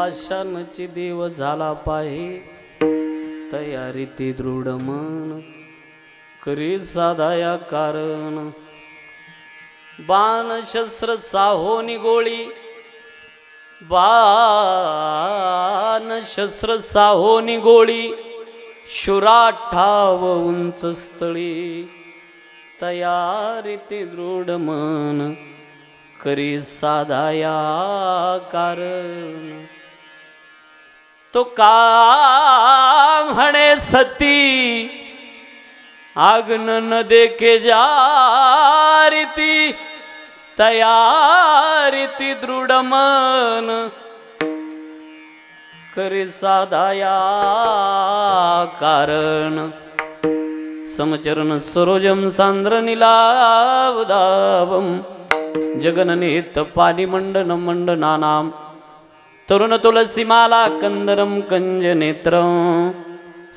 पाषाणची देव झाला पाहे तयारी ती दृढ मन करी साधाया कारण बाण शस्त्र साहोनी गोळी बाण शस्त्र साहोनी गोळी शुराठाव उंच स्थळी तयारी ती दृढ मन करी साधाया कारण तो का म्हणे सती आग्न न देखे जारीती तयारीती दृढ मन करी साधाया कारण समचरण सरोजम सांद्र निलावदावम जगननेत पानिमंडन मंडनानाम तरुण तुलसीमाला कंदरम कंज नेत्रं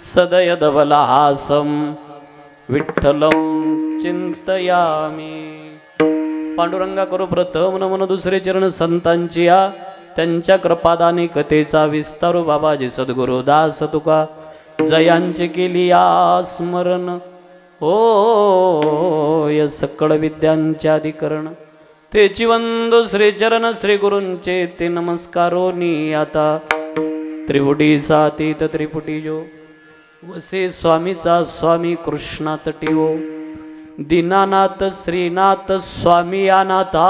सदय धवलहासं विठ्ठलं चिंतयामि पांडुरंगा करू प्रथम नमन दुसरे चरण संतांची या त्यांच्या कृपादानी कथेचा विस्तारू बाबाजी सद्गुरु दास तुका जयांचे केली या स्मरण हो य सकळ विद्यांचे अधिकरण तेची वंदो श्री चरण श्री गुरूंचे ते नमस्कारोनी आता त्रिपुटी सातीत त्रिपुटी जो वसे स्वामीचा स्वामी कृष्णा तटीओ दीनानाथ श्रीनाथ स्वामी अनाथा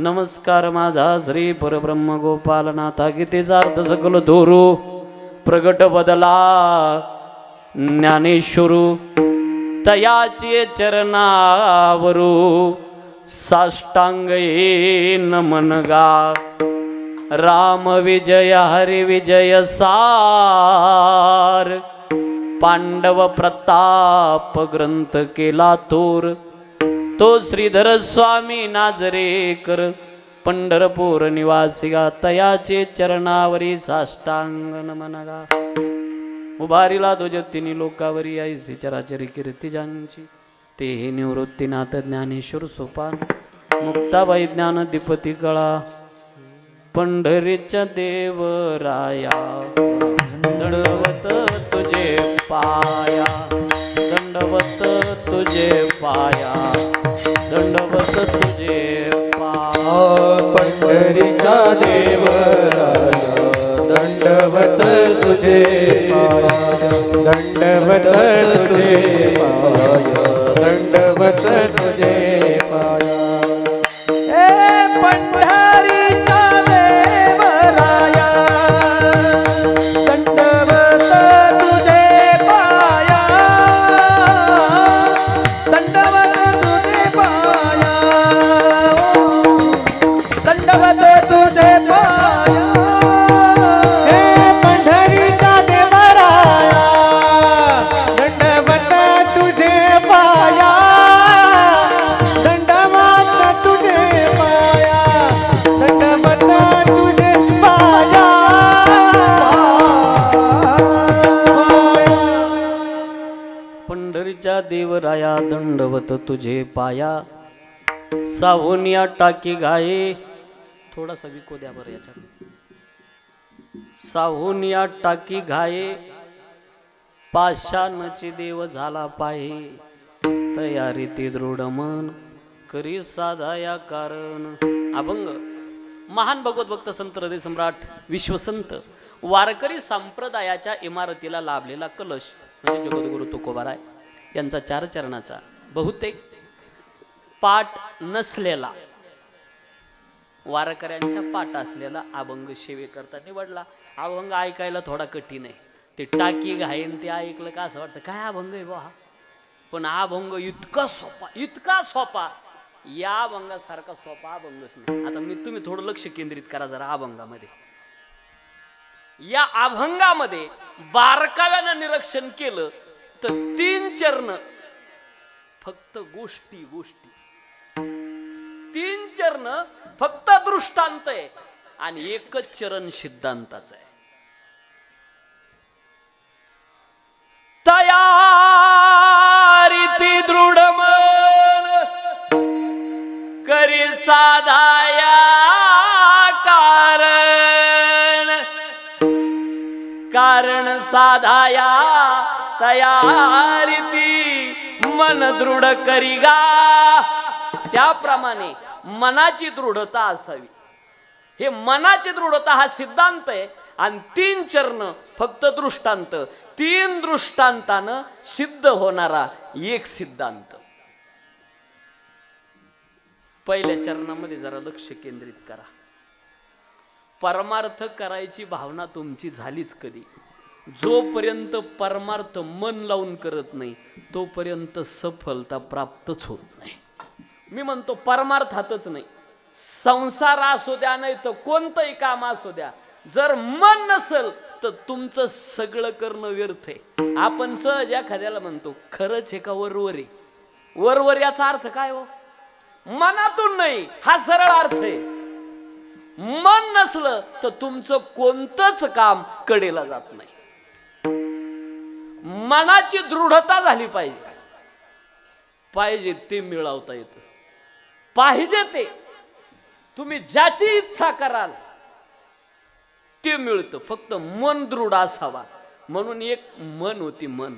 नमस्कार माझा श्री परब्रह्म गोपालनाथा गीतेचा अर्थ सकल धोरू प्रगट बदला ज्ञानेश्वरू तयाचे चरणावरू साष्टांग नमन गा राम विजय हरि विजय सार पांडव प्रताप ग्रंथ केला थोर तो श्रीधर स्वामी नाजरेकर पंढरपूर निवासी गा तयाचे चरणावरी साष्टांग नमन गा उभारीला ध्वजतिनी लोकावरी ऐसी चराचरी कीर्ती ज्यांची ते हे निवृत्तीनाथ ज्ञानेश्वर सोपान मुक्ताबाई ज्ञान दीपती कळा पंढरीच्या देवराया दंडवत तुझे पाया दंडवत तुझे पाया दंडवत तुझे पाया पंढरीच्या देवराया दंडवत तुझे पाया दंडवत तुझे पाया दंडवत तुझे पाया हे पंढरीचा देवराया दंडवत तुझे पाया दंडवत तुझे पाया दंडवत तुझे पाया हे पंढरीचा देवराया दंडवत तुझे पाया दंडवत तुझे पाया दंडवत तुझे पाया पंढरीच्या देवराया दंडवत तुझे पाया सावनिया टाकी गाये थोडासा विको द्या बरं याच्यात सावनिया टाकी घाये पाषाणची देव झाला पाहे तयारी ती दृढ मन करी साधाया कारण अभंग महान भगवत भक्त संत हृदय सम्राट विश्वसंत वारकरी संप्रदायाच्या इमारतीला लाभलेला कलश म्हणजे जगद्गुरु तुकोबाराय यांचा 4 चरणाचा बहुतेक पाठ नसलेला वारकऱ्यांच्या पाठ असलेला अभंग सेवेकरता निवडला. अभंग ऐकायला थोडा कठीण आहे. ते टाकी घाईन ते ऐकलं का असं वाटतं काय अभंग आहे बा, पण अभंग इतका सोपा या अभंगासारखा सोपा अभंगच नाही. आता तुम्ही थोडं लक्ष केंद्रित करा जरा अभंगामध्ये. या अभंगामध्ये बारकाव्यानं निरीक्षण केलं तर 3 चरण फक्त गोष्टी 3 चरण फक्त दृष्टांत आहे आणि 1च चरण सिद्धांताचं आहे. तयारी ती दृढ मन करी साधाया कारण साधाया तयारीती मन दृढ करीगा. त्याप्रमाणे मनाची दृढता असावी. हे मनाची दृढता हा सिद्धांत आहे. आणि 3 चरण फक्त दृष्टांत. 3 दृष्टांतानं सिद्ध होणारा एक सिद्धांत. पहिल्या चरणामध्ये जरा लक्ष केंद्रित करा. परमार्थ करायची भावना तुमची झालीच कधी. जोपर्यंत परमार्थ मन लावून करत नाही तोपर्यंत सफलता प्राप्तच होत नाही. मी म्हणतो परमार्थातच नाही, संसार असू द्या नाही तर कोणतंही काम असू द्या, जर मन नसेल तर तुमचं सगळं करणं व्यर्थ आहे. आपण सहज एखाद्याला म्हणतो खरंच आहे का वरवर आहे. वरवर याचा अर्थ काय हो? मनातून नाही, हा सरळ अर्थ आहे. मन नसलं तर तुमचं कोणतंच काम कडेला जात नाही. मनाची दृढता झाली पाहिजे. पाहिजे ते मिळवता येतं. पाहिजे ते तुम्ही ज्याची इच्छा कराल ते मिळतं. फक्त मन दृढ असावा. म्हणून एक मन होती, मन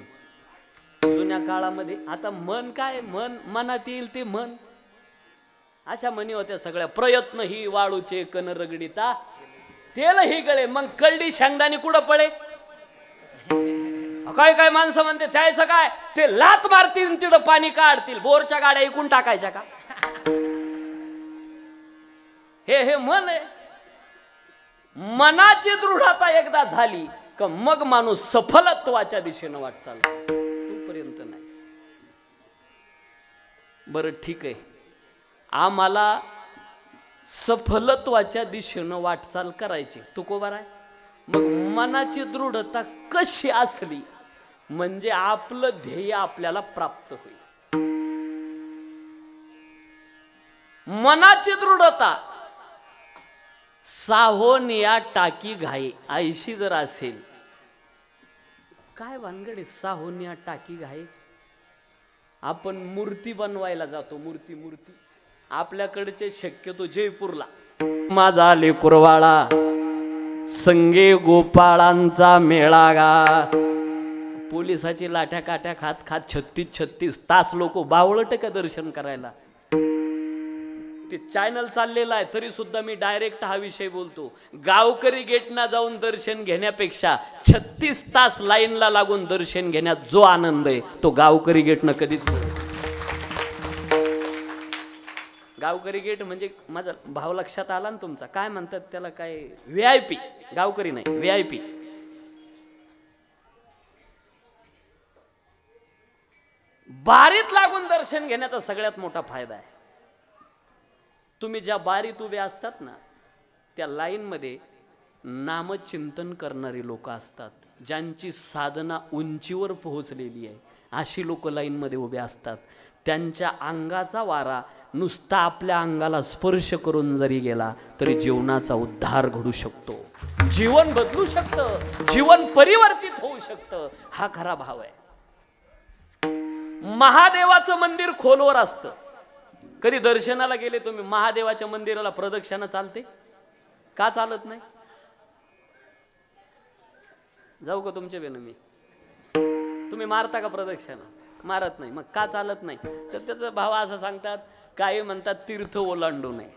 जुन्या काळामध्ये. आता मन काय, मन मनात येईल ते मन. अशा म्हणी होत्या सगळ्या. प्रयत्न ही वाळूचे कण रगडीता तेल ही गळे. मग कळली शेंगदाणी कुठं पडे. काय काय माणसं म्हणते त्याचं काय, ते लात मारतील तिथं पाणी काढतील. बोरच्या गाड्या ऐकून टाकायच्या का? हे मन आहे. मनाची दृढता एकदा झाली का मग माणूस सफलत्वाच्या दिशेनं वाटचाल. तोपर्यंत नाही. बरं ठीक आहे, आम्हाला सफलत्वाच्या दिशेनं वाटचाल करायची. तुकोबार आहे. मग मनाची दृढता कशी असली म्हणजे आपलं ध्येय आपल्याला प्राप्त होईल. मनाची दृढता साहोनिया टाकी घाई आयशी जर असेल. काय भानगडे साहोनिया टाकी घाई. आपण मूर्ती बनवायला जातो. मूर्ती आपल्याकडचे शक्यतो जयपूरला. माझा लेकुरवाळा संगे गोपाळांचा मेळा गा. पोलिसाची लाठ्या काठ्या खात खात 36 तास लोक बावळट का दर्शन करायला. ते चॅनल चाललेलं आहे तरी सुद्धा मी डायरेक्ट हा विषय बोलतो. गावकरी गेटना जाऊन दर्शन घेण्यापेक्षा 36 तास लाईनला लागून दर्शन घेण्यात जो आनंद आहे तो गावकरी गेटनं कधीच मिळत. गावकरी गेट म्हणजे माझा भाव लक्षात आला ना तुमचा. काय म्हणतात त्याला, काय VIP. गावकरी नाही, VIP. बारीत लागून दर्शन घेण्याचा सगळ्यात मोठा फायदा आहे. तुम्ही ज्या बारीत उभे असतात ना त्या लाईन मध्ये नामचिंतन करणारी लोक असतात. ज्यांची साधना उंचीवर पोहोचलेली आहे अशी लोक लाईन मध्ये उभे असतात. त्यांच्या अंगाचा वारा नुसता आपल्या अंगाला स्पर्श करून जरी गेला तरी जीवनाचा उद्धार घडू शकतो. जीवन बदलू शकतं, जीवन परिवर्तित होऊ शकतं. हा खरा भाव आहे. महादेवाचं मंदिर खोलवर असतं. कधी दर्शनाला गेले तुम्ही महादेवाच्या मंदिराला प्रदक्षिणा चालते का? चालत नाही. जाऊ का तुमच्या बेन मी? तुम्ही मारता का प्रदक्षिणा? मारत नाही. मग का चालत नाही? तर त्याचा भाव असं सांगतात. काही म्हणतात तीर्थ ओलांडू नये.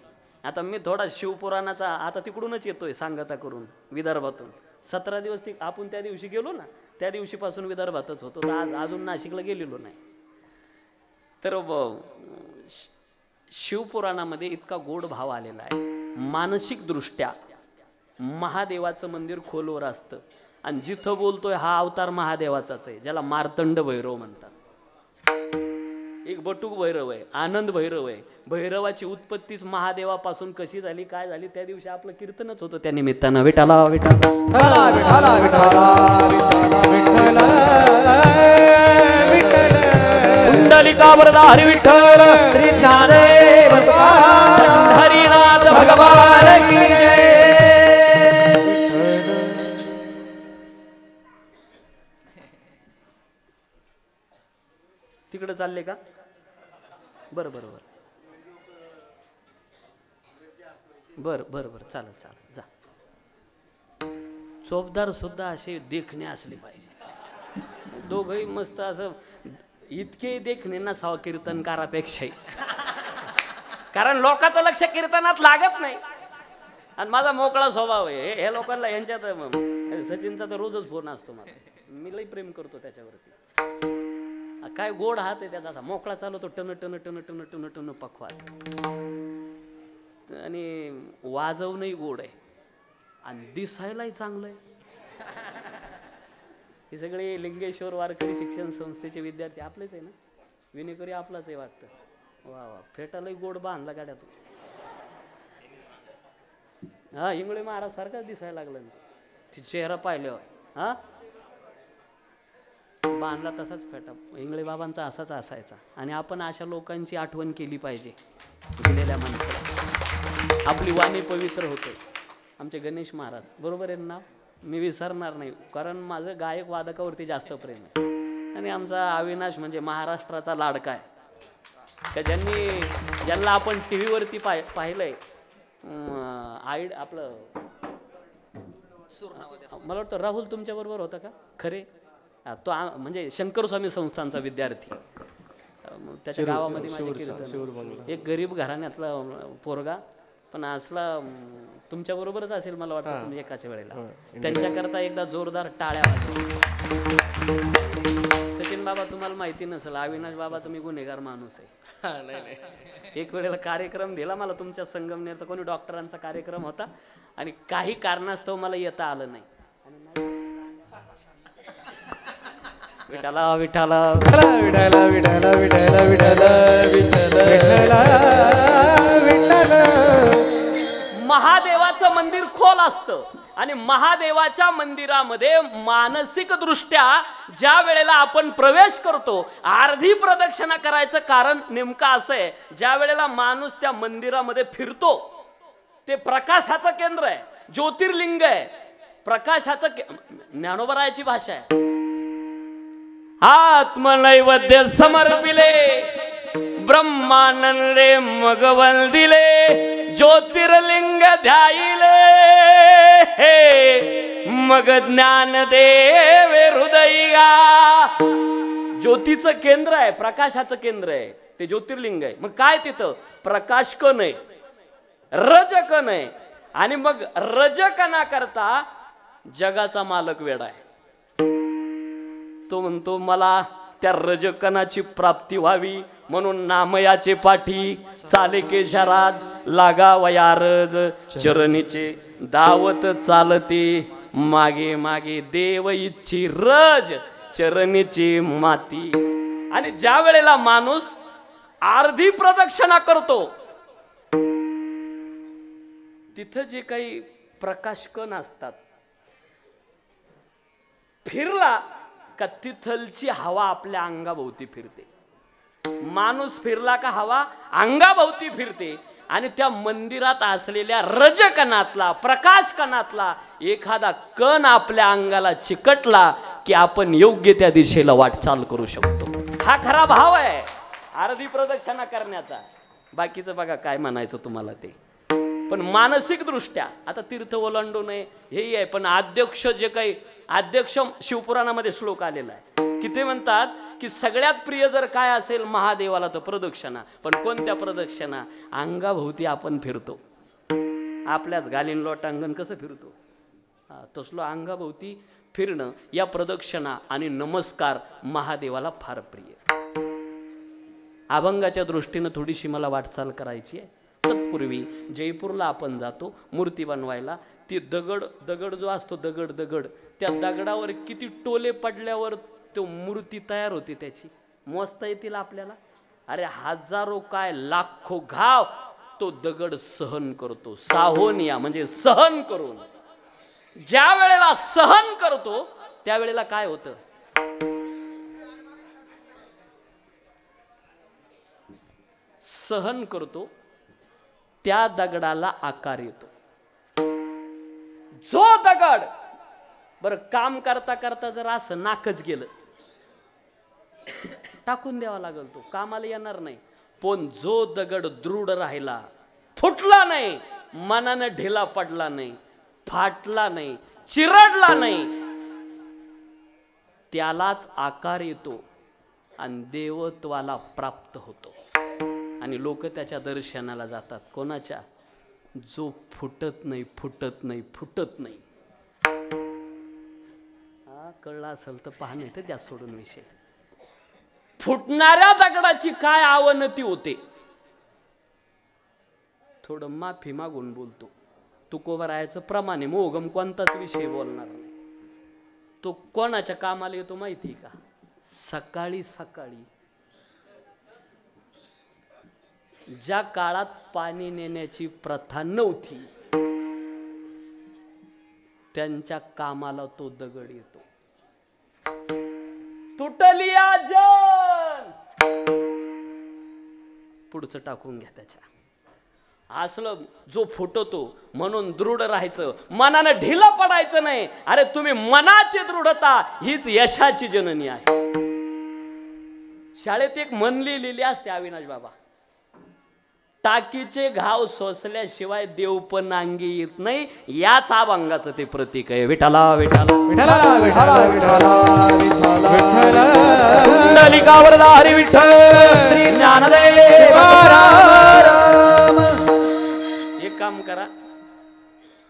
आता मी थोडा शिवपुराणाचा आता तिकडूनच येतोय सांगता करून विदर्भातून. 17 दिवस आपण त्या दिवशी गेलो ना, त्या दिवशीपासून विदर्भातच होतो. आज अजून नाशिकला गेलेलो नाही. तर शिवपुराणामध्ये इतका गोड भाव आलेला आहे. मानसिक दृष्ट्या महादेवाचं मंदिर खोलवर असतं आणि जिथं बोलतोय हा अवतार महादेवाचाच आहे, ज्याला मार्तंड भैरव म्हणतात. एक बटुक भैरव आहे, आनंद भैरव आहे. भैरवाची उत्पत्तीच महादेवापासून कशी झाली, काय झाली, त्या दिवशी आपलं कीर्तनच होतं त्या निमित्तानं. विठाला विठाला विठाला विठाला कुंडलिका वरदा हरी विठ्ठल श्री ज्ञानदेव हरिनाथ भगवान की जय. तिकडे चालले का? बर बर बर बर बर बर चालत चालत जा. चोपदार सुद्धा असे देखणे असले पाहिजे. दोघंही मस्त असं इतके देखणे नसावं कीर्तनकारापेक्षाही. कारण लोकांचं लक्ष कीर्तनात लागत नाही आणि माझा मोकळा स्वभाव आहे. हे लोकांना यांच्यात सचिनचा तर रोजच फोन असतो मला. मी लई प्रेम करतो त्याच्यावरती. काय गोड हात आहे त्याचा, असा मोकळा चालवतो टन टन टन टन टन टन पखवात. आणि वाजवणंही गोड आहे आणि दिसायलाही चांगलं आहे. हे सगळे लिंगेश्वर वारकरी शिक्षण संस्थेचे विद्यार्थी आपलेच आहे ना. विनेकरी आपलाच आहे वाटतं. वा वा, फेटालाही गोड बांधला गाड्यातून. हा, इंगळे महाराज सारखाच दिसायला लागला ती चेहरा पाहिल्यावर. हा, बांधला तसाच फेटा इंगळे बाबांचा असाच असायचा. आणि आपण अशा लोकांची आठवण केली पाहिजे गेलेल्या माणसाला. आपली वाणी पवित्र होते. आमचे गणेश महाराज बरोबर आहे नाव, मी विसरणार नाही कारण माझं गायक वादकावरती जास्त प्रेम आहे. आणि आमचा अविनाश म्हणजे महाराष्ट्राचा लाडका आहे. का ज्यांना आपण टी व्हीवरती पाहिलंय. आपलं मला वाटतं राहुल तुमच्या बरोबर होता का खरे. तो म्हणजे शंकर स्वामी संस्थांचा विद्यार्थी. त्याच्या गावामध्ये माझे कीर्तन. एक गरीब घराण्यातला पोरगा पण असला तुमच्या बरोबरच असेल मला वाटतं तुम्ही एकाच्या वेळेला. त्यांच्याकरता एकदा जोरदार टाळ्या वाजल्या. सचिन बाबा तुम्हाला माहिती नसेल, अविनाश बाबाचा मी गुन्हेगार माणूस आहे. एक वेळेला कार्यक्रम दिला मला तुमच्या संगमनेरचा, कोणी डॉक्टरांचा कार्यक्रम होता आणि काही कारणास्तव मला येता आलं नाही. विठाला विठाला विठाला विठाला विठाला विठाला विठाला. महादेवाचं मंदिर खोल असतं आणि महादेवाच्या मंदिरामध्ये मानसिक दृष्ट्या ज्या वेळेला आपण प्रवेश करतो, अर्धी प्रदक्षिणा करायचं कारण नेमकं असं आहे. ज्या वेळेला माणूस त्या मंदिरामध्ये फिरतो, ते प्रकाशाचं केंद्र आहे, ज्योतिर्लिंग आहे. प्रकाशाचं ज्ञानोबरायाची भाषा आहे. आत्मनैवेद्य समर्पिले ब्रह्मानंदे मग वंदिले, ज्योतिर्लिंग ध्याइले मग ज्ञान देवे हृदया. ज्योतीचं केंद्र आहे, प्रकाशाचं केंद्र आहे, ते ज्योतिर्लिंग आहे. मग काय तिथं प्रकाशकण आहे, रजकण आहे. आणि मग रजकणा करता जगाचा मालक वेडा आहे. तो म्हणतो मला त्या रजकणाची प्राप्ती व्हावी म्हणून नामयाचे पाठी चाले केशराज लागा वयारज, चरणीचे दावत चालते मागे मागे देव इच्छी रज चरणीची माती. आणि ज्या वेळेला माणूस अर्धी प्रदक्षिणा करतो, तिथं जे काही प्रकाशकण असतात फिरला का तिथलची हवा आपल्या अंगाभोवती फिरते. माणूस फिरला का हवा अंगाभोवती फिरते. आणि त्या मंदिरात असलेल्या रजकणातला प्रकाशकणातला एखादा कण आपल्या अंगाला चिकटला की आपण योग्य त्या दिशेला वाटचाल करू शकतो. हा खरा भाव आहे अर्धी प्रदक्षिणा करण्याचा. बाकीचं बघा काय म्हणायचं तुम्हाला ते. पण मानसिक दृष्ट्या आता तीर्थ ओलांडू नये हेही आहे. पण अध्यक्ष जे काही अध्यक्ष शिवपुराणामध्ये श्लोक आलेला आहे की ते म्हणतात की सगळ्यात प्रिय जर काय असेल महादेवाला तर प्रदक्षिणा. पण कोणत्या प्रदक्षिणा? अंगाभोवती आपण फिरतो. आपल्याच घालीन लोटांगण कसं फिरतो तसलं अंगाभोवती फिरणं या प्रदक्षिणा आणि नमस्कार महादेवाला फार प्रिय. अभंगाच्या दृष्टीनं थोडीशी मला वाटचाल करायची आहे. तत्पूर्वी जयपूरला आपण जातो मूर्ती बनवायला. ती दगड जो असतो दगड त्या दगडावर किती टोले पडल्यावर तो मूर्ती तयार होती त्याची मोजता येतील आपल्याला? अरे हजारो काय लाखो घाव तो दगड सहन करतो. साहोनिया म्हणजे सहन करून. ज्या वेळेला सहन करतो त्यावेळेला काय होतं? सहन करतो त्या दगडाला आकार येतो. जो दगड बरं काम करता करता जर असं नाकच गेलं टाकून द्यावा लागल, तो कामाला येणार नाही. पण जो दगड दृढ राहिला, फुटला नाही, मनानं ढिला पडला नाही, फाटला नाही, चिरडला नाही, त्यालाच आकार येतो आणि देवत्वाला प्राप्त होतो. आणि लोक त्याच्या दर्शनाला जातात. कोणाच्या? जो फुटत नाही, फुटत नाही, फुटत नाही. हा कळला असेल तर पहा, नाही तर द्या सोडून विषय. फुटणाऱ्या दगडाची काय अवनती होते. थोडं माफी मागून बोलतो. तुकोबरायाचं प्रमाणे मोगम कोणताच विषय बोलणार नाही. तो कोणाच्या कामाला येतो माहिती का? सकाळी सकाळी ज्या काळात पाणी नेण्याची प्रथा नव्हती, त्यांच्या कामाला तो दगड येतो. तुटलिया जन, पुढचं टाकून घ्या त्याच्या. असलं जो फुटतो म्हणून दृढ राहायचं, मनानं ढिला पडायचं नाही. अरे तुम्ही मनाची दृढता हीच यशाची जननी आहे. शाळेत एक म्हण लिहिलेली असते अविनाश बाबा, टाकीचे घाव सोसल्याशिवाय देव पण अंगी येत नाही. याच अभंगाचं ते प्रतीक आहे. विठाला विठाला विठ्ठला विठ्ठला विठ्ठला विठ्ठला कुंडलिकावर हरी विठ्ठल श्री ज्ञानदेव राम. एक काम करा,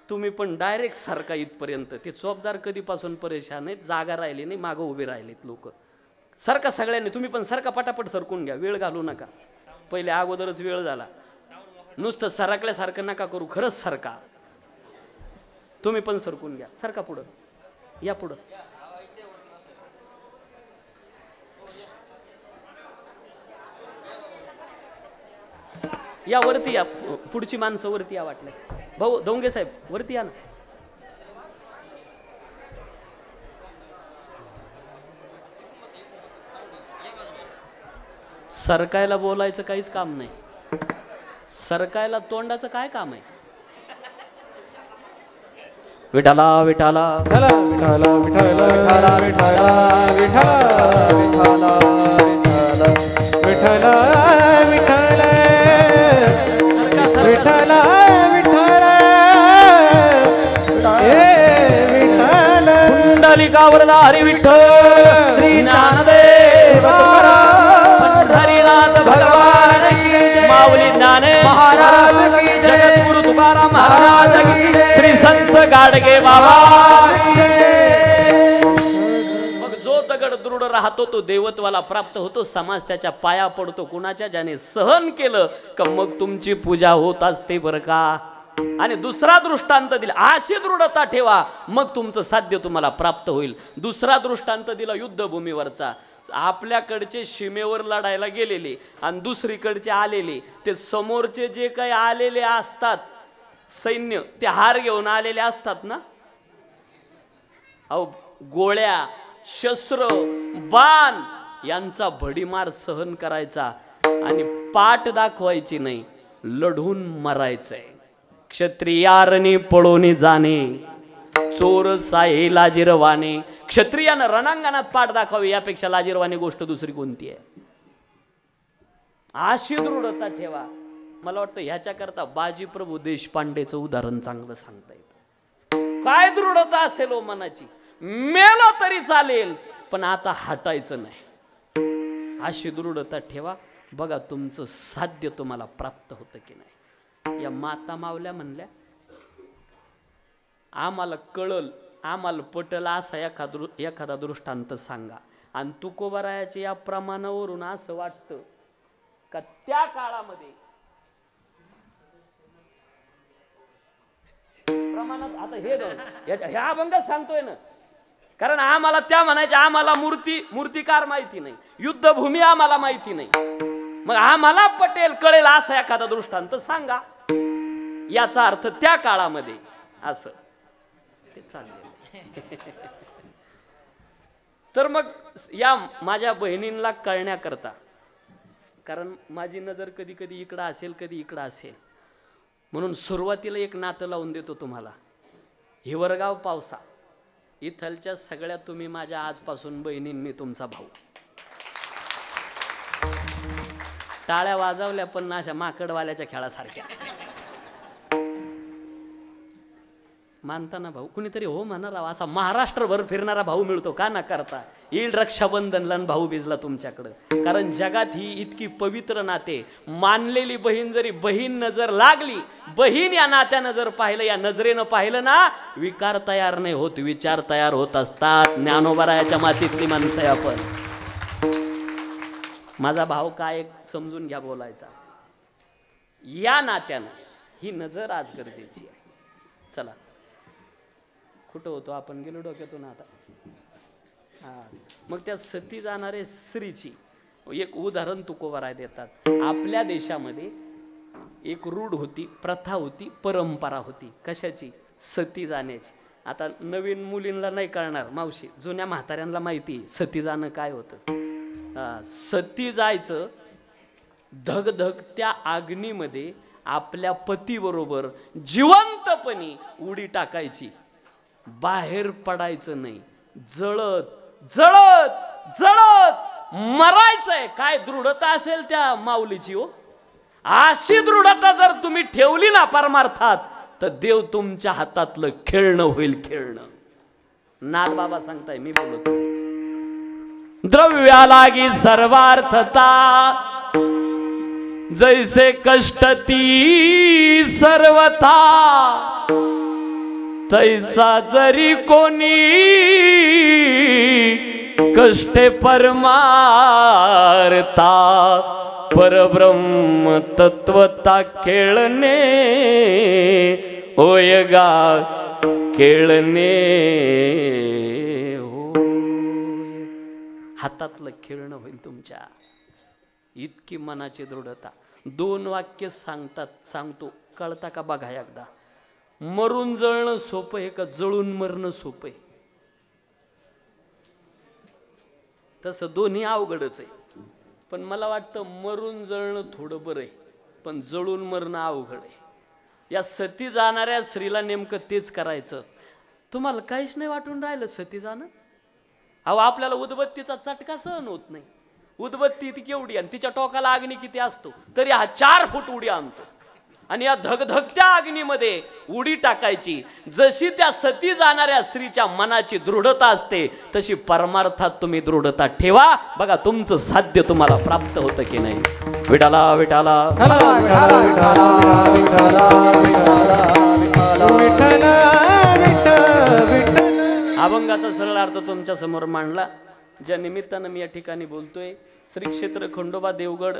तुम्ही पण डायरेक्ट सारखा इथपर्यंत. ते चोपदार कधीपासून परेशान आहेत, जागा राहिली नाही, मागं उभे राहिलेत लोक. सारखा सगळ्यांनी, तुम्ही पण सारखा पटापट सरकून घ्या, वेळ घालू नका. पहिले अगोदरच वेळ झाला. नुसतं सरकल्यासारखं नका करू, खरंच सरका. तुम्ही पण सरकून घ्या, सरका पुढं या, पुढं या, वरती या. पुढची माणसं वरती या वाटलं. भाऊ दोंगे साहेब वरती या ना. सरकायला बोलायचं काहीच काम नाही, सरकायला तोंडाचं काय काम आहे. विठाला विठाला विठ्ठला विठ्ठला विठ्ठला विठ्ठला विठ्ठला विठ्ठला विठ्ठला विठ्ठला विठ्ठला विठ्ठला हे विठ्ठला. कुंडलिकावर हरी विठ्ठल श्री ज्ञानदेव हरिनाथ भगवान की, माऊली ज्ञाने महाराज की, जगद्गुरु तुकाराम महाराज की, श्री संत गाडगे बाबा. मग जो दगड दृढ राहतो तो देवत्वाला प्राप्त होतो. समाज त्याच्या पाया पडतो. कुणाच्या? ज्याने सहन केलं का मग तुमची पूजा होत असते बरं का. आणि दुसरा दृष्टांत दिला, अशी दृढता ठेवा मग तुमचं साध्य तुम्हाला प्राप्त होईल. दुसरा दृष्टांत दिला युद्धभूमीवरचा. आपल्याकडचे सीमेवर लढायला गेलेले आणि दुसरीकडचे आलेले, ते समोरचे जे काही आलेले असतात सैन्य, ते हार घेऊन आलेले असतात ना. अहो गोळ्या, शस्त्र, बाण यांचा भडीमार सहन करायचा आणि पाठ दाखवायची नाही, लढून मरायचंय. क्षत्रियारणी पळून जाणे, चोर साहे लाजिरवाने. क्षत्रियानं रणांगणात पाठ दाखवावी, यापेक्षा लाजिरवाणी गोष्ट दुसरी कोणती आहे. अशी दृढता ठेवा. मला वाटतं ह्याच्याकरता बाजीप्रभू देशपांडेचं उदाहरण चांगलं सांगता येतं. काय दृढता असेल ओ मनाची, मेलो तरी चालेल पण आता हटायचं नाही. अशी दृढता ठेवा, बघा तुमचं साध्य तुम्हाला प्राप्त होतं की नाही. या माता मावल्या म्हणल्या, आम्हाला कळल, आम्हाला पटल असा एखादा दृष्टांत सांगा. आणि तुकोबरायाच्या या प्रमाणावरून असं वाटतं का त्या काळामध्ये प्रमाणात, आता हे अभंग सांगतोय ना, कारण आम्हाला त्या म्हणायच्या, आम्हाला मूर्तिकार माहिती नाही, युद्धभूमी आम्हाला माहिती नाही, मग आम्हाला पटेल कळेल असा एखादा दृष्टांत सांगा. याचा अर्थ त्या काळामध्ये असं ते चालले. तर मग या माझ्या बहिणींना कळण्याकरता, कारण माझी नजर कधी कधी इकडं असेल, कधी इकडं असेल, म्हणून सुरुवातीला एक नातं लावून देतो तुम्हाला. हिवरगाव पावसा इथलच्या सगळ्या तुम्ही माझ्या आजपासून बहिणीं, मी तुमचा भाऊ. टाळ्या वाजवल्या पण अशा माकडवाल्याच्या खेळासारख्या. मानताना भाऊ कुणीतरी हो म्हणा राव, असा महाराष्ट्रभर फिरणारा भाऊ मिळतो का ना करता. येईल रक्षाबंधनला भाऊ बीजला तुमच्याकडं. कारण जगात ही इतकी पवित्र नाते, मानलेली बहीण जरी बहीण नजर लागली, बहीण या नात्यानं जर पाहिलं, या नजरेनं पाहिलं ना, विकार तयार नाही होत, विचार तयार होत असतात. ज्ञानोबरायाच्या मातीतली माणसं आहे आपण. माझा भाऊ काय एक समजून घ्या बोलायचा, या नात्यानं ही नजर आज गरजेची आहे. चला कुठं होतो आपण, गेलो डोक्यातून आता. हा मग त्या सती जाणारे स्त्रीची एक उदाहरण तुकोबाराय देतात. आपल्या देशामध्ये एक रूढ होती, प्रथा होती, परंपरा होती. कशाची? सती जाण्याची. आता नवीन मुलींना नाही कळणार मावशी, जुन्या म्हाताऱ्यांना माहिती सती जाणं काय होतं. सती जायचं, धगधगत्या अग्नीमध्ये आपल्या पतीबरोबर जिवंतपणी उडी टाकायची, बाहेर पडायचं नाही, जळत जळत जळत मरायचंय. काय दृढता असेल त्या माऊलीची हो. अशी दृढता जर तुम्ही ठेवली ना परमार्थात, तर देव तुमच्या हातातलं खेळणं होईल, खेळणं. नाथ बाबा सांगताय, मी बोलत नाही. द्रव्यालागी सर्वार्थता, जैसे कष्ट ती सर्वथा, तैसा जरी कोणी कष्टे परमार्था, परब्रह्म तत्वता खेळणे होय गा खेळणे हो. हातातलं खेळणं होईल तुमच्या. इतकी मनाची दृढता. 2 वाक्य सांगतो, कळता का बघा एकदा. मरून जळणं सोपं आहे का जळून मरणं सोपं आहे? तसं दोन्ही अवघडच आहे. पण मला वाटतं मरून जळणं थोडं बरं आहे, पण जळून मरणं अवघड आहे. या सती जाणाऱ्या स्त्रीला नेमकं तेच करायचं. तुम्हाला काहीच नाही वाटून राहिलं सती जाणं? अहो आपल्याला उदबत्तीचा चटका सहन होत नाही. उदबत्ती ती केवढी, आणि तिच्या टोकाला अग्नी किती असतो, तरी हा 4 फूट उडी आणतो. आणि या धगधगत्या अग्नीमध्ये उडी टाकायची. जशी त्या सती जाणाऱ्या स्त्रीच्या मनाची दृढता असते, तशी परमार्थात तुम्ही दृढता ठेवा. बघा तुमचं साध्य तुम्हाला प्राप्त होतं की नाही. विठाला विठाला अभंगाचा सरळ अर्थ तुमच्या समोर मांडला. ज्या निमित्तानं मी या ठिकाणी बोलतोय, श्री क्षेत्र खंडोबा देवगड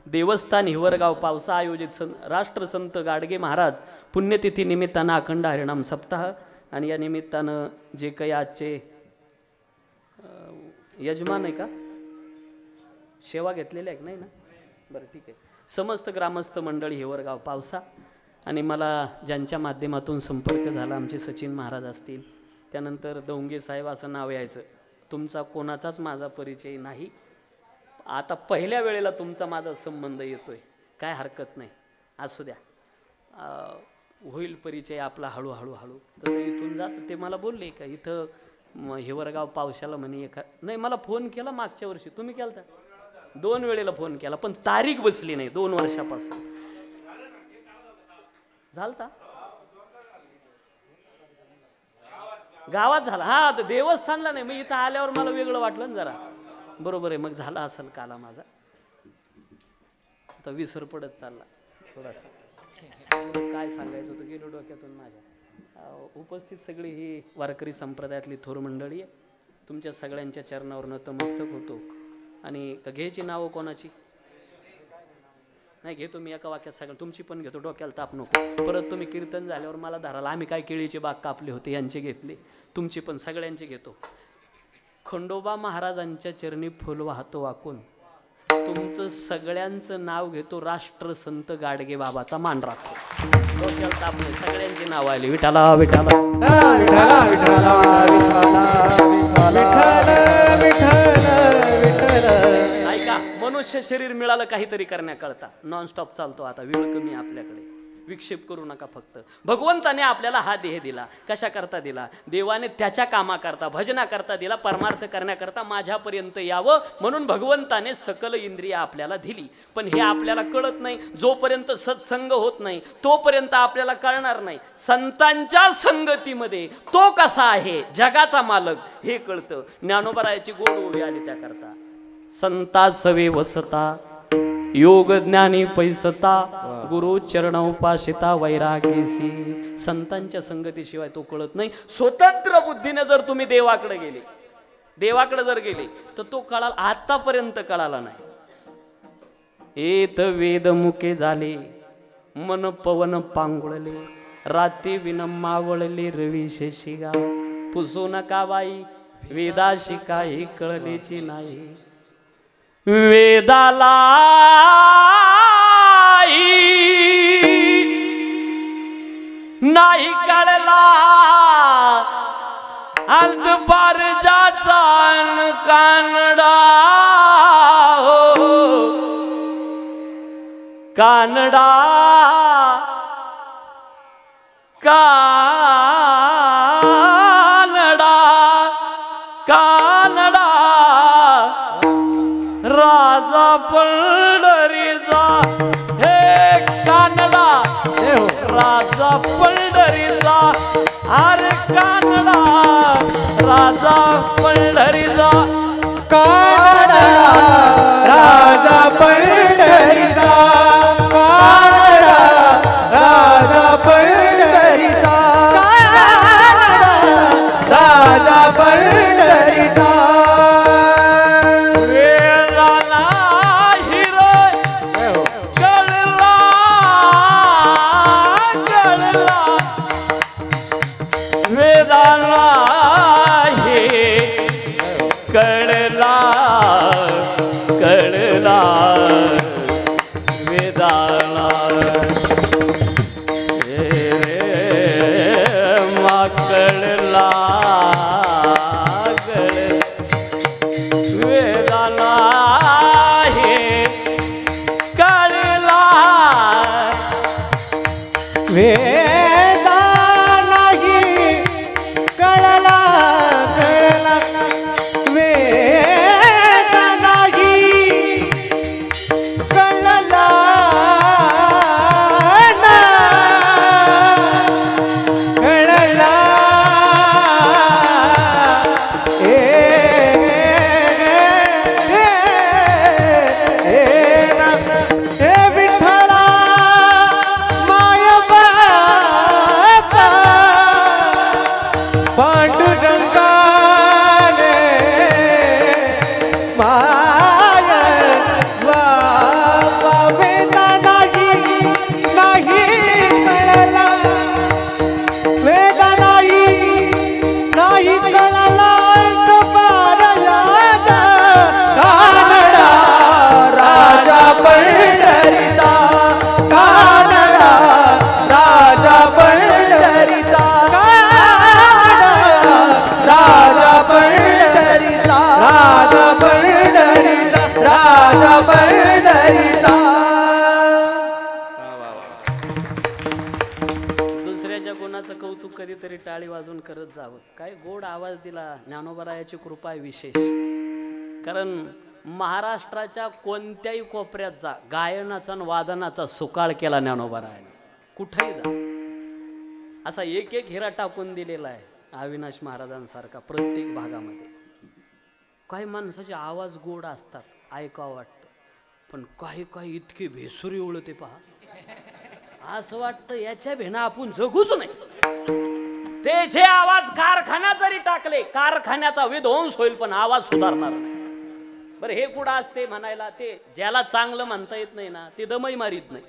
देवस्थान हिवरगाव पावसा आयोजित राष्ट्रसंत गाडगे महाराज पुण्यतिथी निमित्तानं अखंड हरिनाम सप्ताह. आणि या निमित्तानं जे काही आजचे यजमान आहे का, सेवा घेतलेल्या आहे नाही ना, बरं ठीक आहे, समस्त ग्रामस्थ मंडळी हिवरगाव पावसा. आणि मला ज्यांच्या माध्यमातून संपर्क झाला, आमचे सचिन महाराज असतील, त्यानंतर दौंगे साहेब असं नाव यायचं. तुमचा कोणाचाच माझा परिचय नाही. आता पहिल्या वेळेला तुमचा माझा संबंध येतोय, काय हरकत नाही, असू द्या, होईल परिचय आपला हळूहळू हळू. तसं इथून जात ते मला बोलले का इथं हिवरगाव पावसाला म्हणे एका, नाही मला फोन केला मागच्या वर्षी, तुम्ही केलता 2 वेळेला फोन केला, पण तारीख बसली नाही. 2 वर्षापासून झालता, गावात झाला. हा देवस्थानला नाही, मग इथं आल्यावर मला वेगळं वाटलं ना जरा. बरोबर आहे, मग झाला असेल काला माझा, आता विसर पडत चालला थोडासा. काय सांगायचं होतं गेलो डोक्यातून माझ्या. उपस्थित सगळी ही वारकरी संप्रदायातली थोर मंडळी आहे. तुमच्या सगळ्यांच्या चरणावर नतमस्तक होतो. आणि घ्यायची नावं कोणाची नाही घेतो मी एका वाक्यात सगळं, तुमची पण घेतो, डोक्याला ताप नको. परत तुम्ही कीर्तन झाल्यावर मला धराला, आम्ही काय केळीचे बाग कापले होते यांचे घेतले, तुमची पण सगळ्यांचे घेतो. खंडोबा महाराजांच्या चरणी फुल वाहतो वाकून, तुमचं सगळ्यांचं नाव घेतो, राष्ट्रसंत गाडगे बाबाचा मान राखतो. डोक्याला ताप नाही, सगळ्यांची नाव आली. विठाला विठाला विठाला ऐका, मनुष्य शरीर मिळालं काहीतरी करण्याकरता, नॉनस्टॉप चालतो. आता वेळ कमी आपल्याकडे, विक्षेप करू नका. फक्त भगवंताने आपल्याला हा देह दिला, कशा करता दिला? देवाने त्याच्या कामाकरता, भजनाकरता दिला, परमार्थ करण्याकरता माझ्यापर्यंत यावं म्हणून भगवंताने सकल इंद्रिय आपल्याला दिली. पण हे आपल्याला कळत नाही. जोपर्यंत सत्संग होत नाही तोपर्यंत आपल्याला कळणार नाही. संतांच्या संगतीमध्ये तो कसा आहे, जगाचा मालक, हे कळतं. ज्ञानोबरायाची गोड ओवी आली त्याकरता. संता सवे वसता, योग ज्ञानी पैसता, गुरु चरण उपासिता वैरागेसी. संतांच्या संगतीशिवाय तो कळत नाही. स्वतंत्र बुद्धीने जर तुम्ही देवाकडे गेले तर तो कळाला, आतापर्यंत कळाला नाही. एत वेद मुके झाले, मन पवन पांगुळले, राती विन मावळले रवी शेशिगा. पुसू नका बाई वेदाशी काही कळलेची नाही. वेदाला नाही कळला अंत पार जाचा कानडा. हो कानडा कानडा कानडा राजा पंढरीचा. हे कानडा राजा पंढरीचा, अरे कानडा राजा पंढरीचा. कानडा राजा पंढरीचा, कानडा राजा पंढरीचा, कानडा राजा पंढरीचा. वेदा नाही कळला कळला, वेदा नाही कळला ना, कळला विठ्ठला पांडुरंगाने माय वा वेदा नाही नाही कळला, वेदा नाही नाही कळला पार राजा. कानडा राजा पंढरीचा, कानडा राजा पंढरीचा, राजा पंढरीचा, राजा पंढरीचा, राजा पंढरीचा. दुसऱ्याच्या गुणाचं कौतुक कधीतरी टाळी वाजून करत जावं. काय गोड आवाज दिला, ज्ञानोबरायाची कृपा आहे विशेष. कारण महाराष्ट्राच्या कोणत्याही कोपऱ्यात जा, गायनाचा आणि वादनाचा सुकाळ केला ज्ञानोबरायाने. कुठेही जा असा एक एक हिरा टाकून दिलेला आहे अविनाश महाराजांसारखा प्रत्येक भागामध्ये. काही माणसाचे आवाज गोड असतात, ऐकावं वाटतं, पण काही काही इतके भेसुरी उळते पहा, असं वाटतं याच्या भेना आपण जगूच नाही. ते जे आवाज कारखान्यात जरी टाकले, कारखान्याचा विध्वंस होईल पण आवाज सुधारणार नाही. बरं हे कुठं असते म्हणायला? ते ज्याला चांगलं म्हणता येत नाही ना, ते दमही मारीत नाही,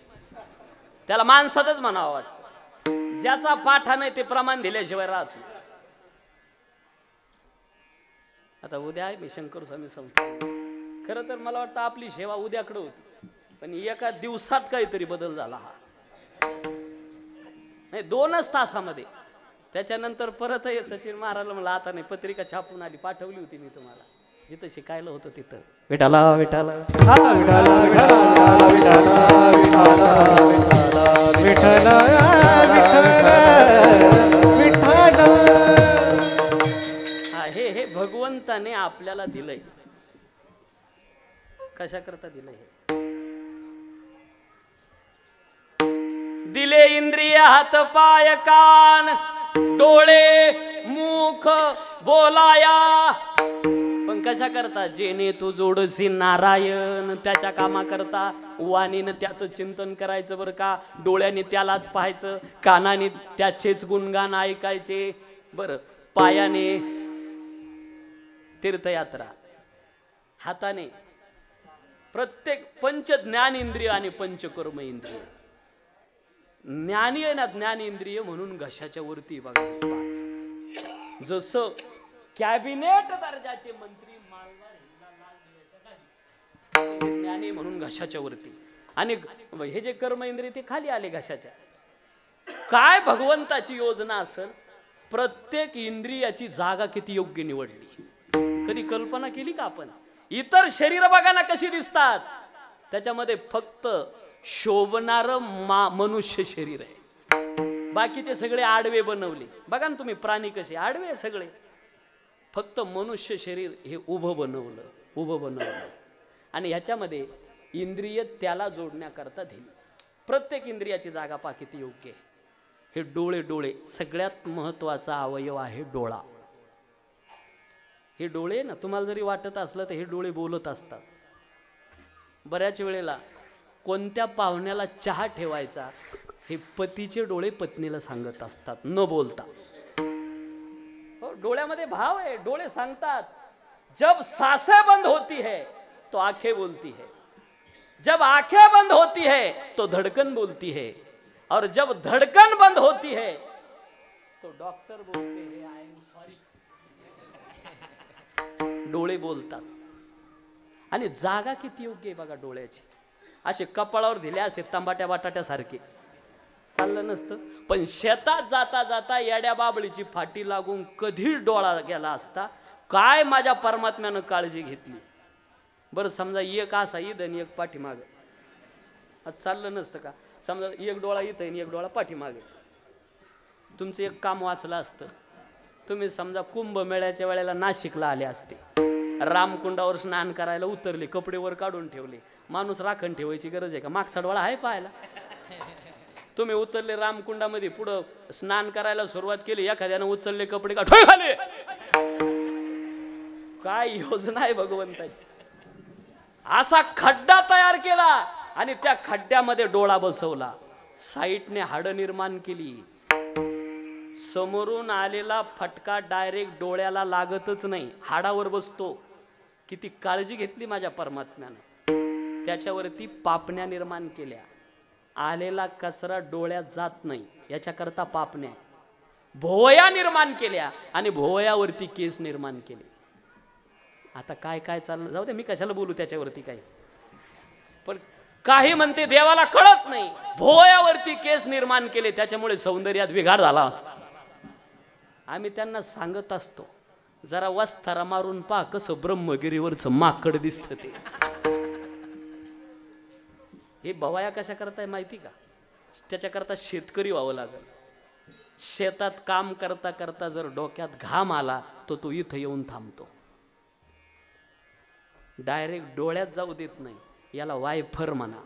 त्याला माणसातच म्हणावं वाटतं. ज्याचा पाठा नाही ते प्रमाण दिल्याशिवाय राहत नाही. आता उद्या आहे मी शंकर स्वामी संस्था. खरं तर मला वाटतं आपली सेवा उद्याकडे होती, पण एका दिवसात काहीतरी बदल झाला. हा नाही 2च तासामध्ये. त्याच्यानंतर परत सचिन महाराज म्हणला आता नाही, पत्रिका छापून आली, पाठवली होती मी तुम्हाला. जिथं शिकायला होतं तिथं विठाला विठाला हा विठाला विठाला विठाला विठाला विठाला विठाला विठाला. हा हे भगवंताने आपल्याला दिलंय. कशा करता दिलंय? दिले इंद्रिय हात पाय कान डोळे मुख बोलाया. पण कशा करता? जेने तू जोडसी नारायण त्याच्या कामा करता. वाणीनं त्याचं चिंतन करायचं बरं का, डोळ्याने त्यालाच पाहायचं, कानाने त्याचेच गुणगान ऐकायचे बरं, पायाने तीर्थयात्रा, हाताने प्रत्येक पंच ज्ञान इंद्रिय आणि पंचकर्म इंद्रिय. ज्ञानी आहे ना ज्ञान इंद्रिय म्हणून घशाच्या वरती बघा 5. जसं कॅबिनेट दर्जाचे मंत्री ज्ञानी म्हणून घशाच्या वरती, आणि हे जे कर्म इंद्रिय ते खाली आले घशाच्या. काय भगवंताची योजना असेल? प्रत्येक इंद्रियाची जागा किती योग्य निवडली. कधी कल्पना केली का आपण? इतर शरीर बघा ना कशी दिसतात, त्याच्यामध्ये फक्त शोभणार मनुष्य शरीर आहे. बाकीचे सगळे आडवे बनवले. बघा ना तुम्ही प्राणी कसे आडवे सगळे, फक्त मनुष्य शरीर हे उभं बनवलं. आणि ह्याच्यामध्ये इंद्रिय त्याला जोडण्याकरता दिली. प्रत्येक इंद्रियाची जागा पहा किती योग्य आहे. हे डोळे सगळ्यात महत्वाचा अवयव आहे डोळा. हे डोळे ना तुम्हाला जरी वाटत असलं तर हे डोळे बोलत असतात. बऱ्याच वेळेला कोणत्या पाहुण्याला चहा ठेवायचा हे पतीचे डोळे पत्नीला सांगत असतात न बोलता. हो, डोळ्यामध्ये भाव आहे. डोळे सांगतात. जब सांसें बंद होती है तो आंखें बोलती है, जब आंखें बंद होती है तो धड़कन बोलती है, और जब धड़कन बंद होती है तो डॉक्टर बोलते हैं आई एम सॉरी. डोळे बोलतात. आणि जागा किती योग्य आहे बघा डोळ्याची. असे कपाळावर दिले असते तंबाट्या बटाट्यासारखे चाललं नसतं. पण शेतात जाता जाता येड्या बाबळीची फाटी लागून कधी डोळा गेला असता. काय माझ्या परमात्म्यानं काळजी घेतली बरं. समजा एक असा ईद आणि एक पाठीमाग चाललं नसतं का? समजा एक डोळा इथं आणि एक डोळा पाठीमागे. तुमचं एक काम वाचलं असतं. तुम्ही समजा कुंभमेळ्याच्या वेळेला नाशिकला आले असते, रामकुंडावर स्नान करायला उतरले, कपडे वर काढून ठेवले. माणूस राखण ठेवायची गरज आहे का? मागचा डोळा आहे पाहायला. तुम्ही उतरले रामकुंडामध्ये, पुढं स्नान करायला सुरुवात केली, एखाद्यानं उचलले कपडे का ठोय खाली. काय योजना आहे भगवंताची. असा खड्डा तयार केला आणि त्या खड्ड्यामध्ये डोळा बसवला. साईटने हाडं निर्माण केली. समोरून आलेला फटका डायरेक्ट डोळ्याला लागतच नाही, हाडावर बसतो. किती काळजी घेतली माझ्या परमात्म्यानं. त्याच्यावरती पापण्या निर्माण केल्या. आलेला कचरा डोळ्यात जात नाही याच्याकरता पापण्या. भोवया निर्माण केल्या आणि भोवयावरती केस निर्माण केले. आता काय काय चाललं जाऊ दे, मी कशाला बोलू त्याच्यावरती काही. पण काही म्हणते देवाला कळत नाही. भोवयावरती केस निर्माण केले, त्याच्यामुळे सौंदर्यात बिघाड झाला. आम्ही त्यांना सांगत असतो जरा वस्तारा मारून पहा कसं ब्रह्मगिरीवरचं माकड दिसत ते. हे भवाया कशा करताय माहिती का? त्याच्याकरता शेतकरी व्हावं लागेल. शेतात काम करता करता जर डोक्यात घाम आला तर तो इथं येऊन थांबतो. डायरेक्ट डोळ्यात जाऊ देत नाही. याला वायफर म्हणा.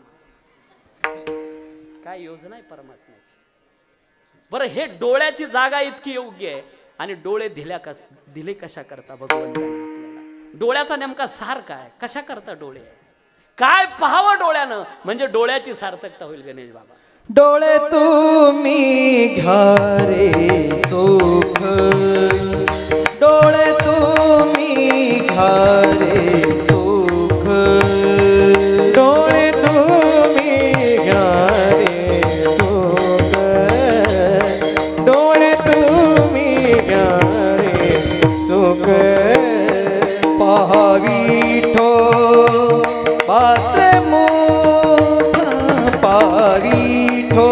काय योजना आहे परमात्म्याची. बरं, हे डोळ्याची जागा इतकी योग्य आहे. आणि डोळे दिले कशा करता भगवंताने आपल्याला. डोळ्याचा नेमका सार काय, कशा करता डोळे, काय पाहावं डोळ्यानं म्हणजे डोळ्याची सार्थकता होईल. गणेश बाबा, डोळे तुम्ही घ्या रे सुख, डोळे तुम्ही घ्या रे सुख, डोळे तुम्ही घ्या रे सुख, डोळे तुम्ही घ्या रे सुख. पाविठो पात्र मुख, पाविठो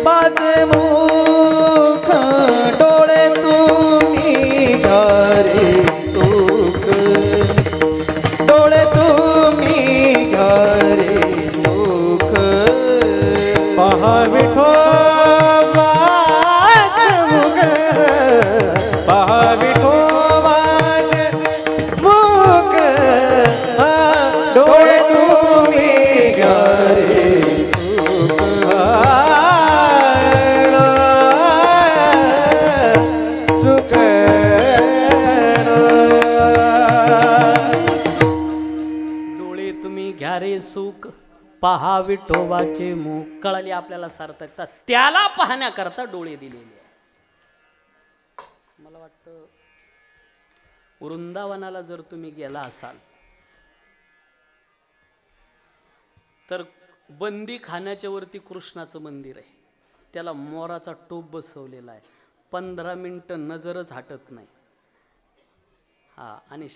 पात्र मुख, डोळे तुम्ही घ्या रे सुख. डोळे तुम्ही घ्यारे डोळे तुम्ही घ्या रे सुख पहा विठोबाचे मुख. कळाली आपल्याला सार्थकता. त्याला पाहण्याकरता डोळे दिलेले आहे. मला वाटतं वृंदावनाला जर तुम्ही गेला असाल तर बंदी खाण्याच्या वरती कृष्णाचं मंदिर आहे. त्याला मोराचा टोप बसवलेला आहे. 15 मिनिटं नजरच हटत नाही. हा, आणि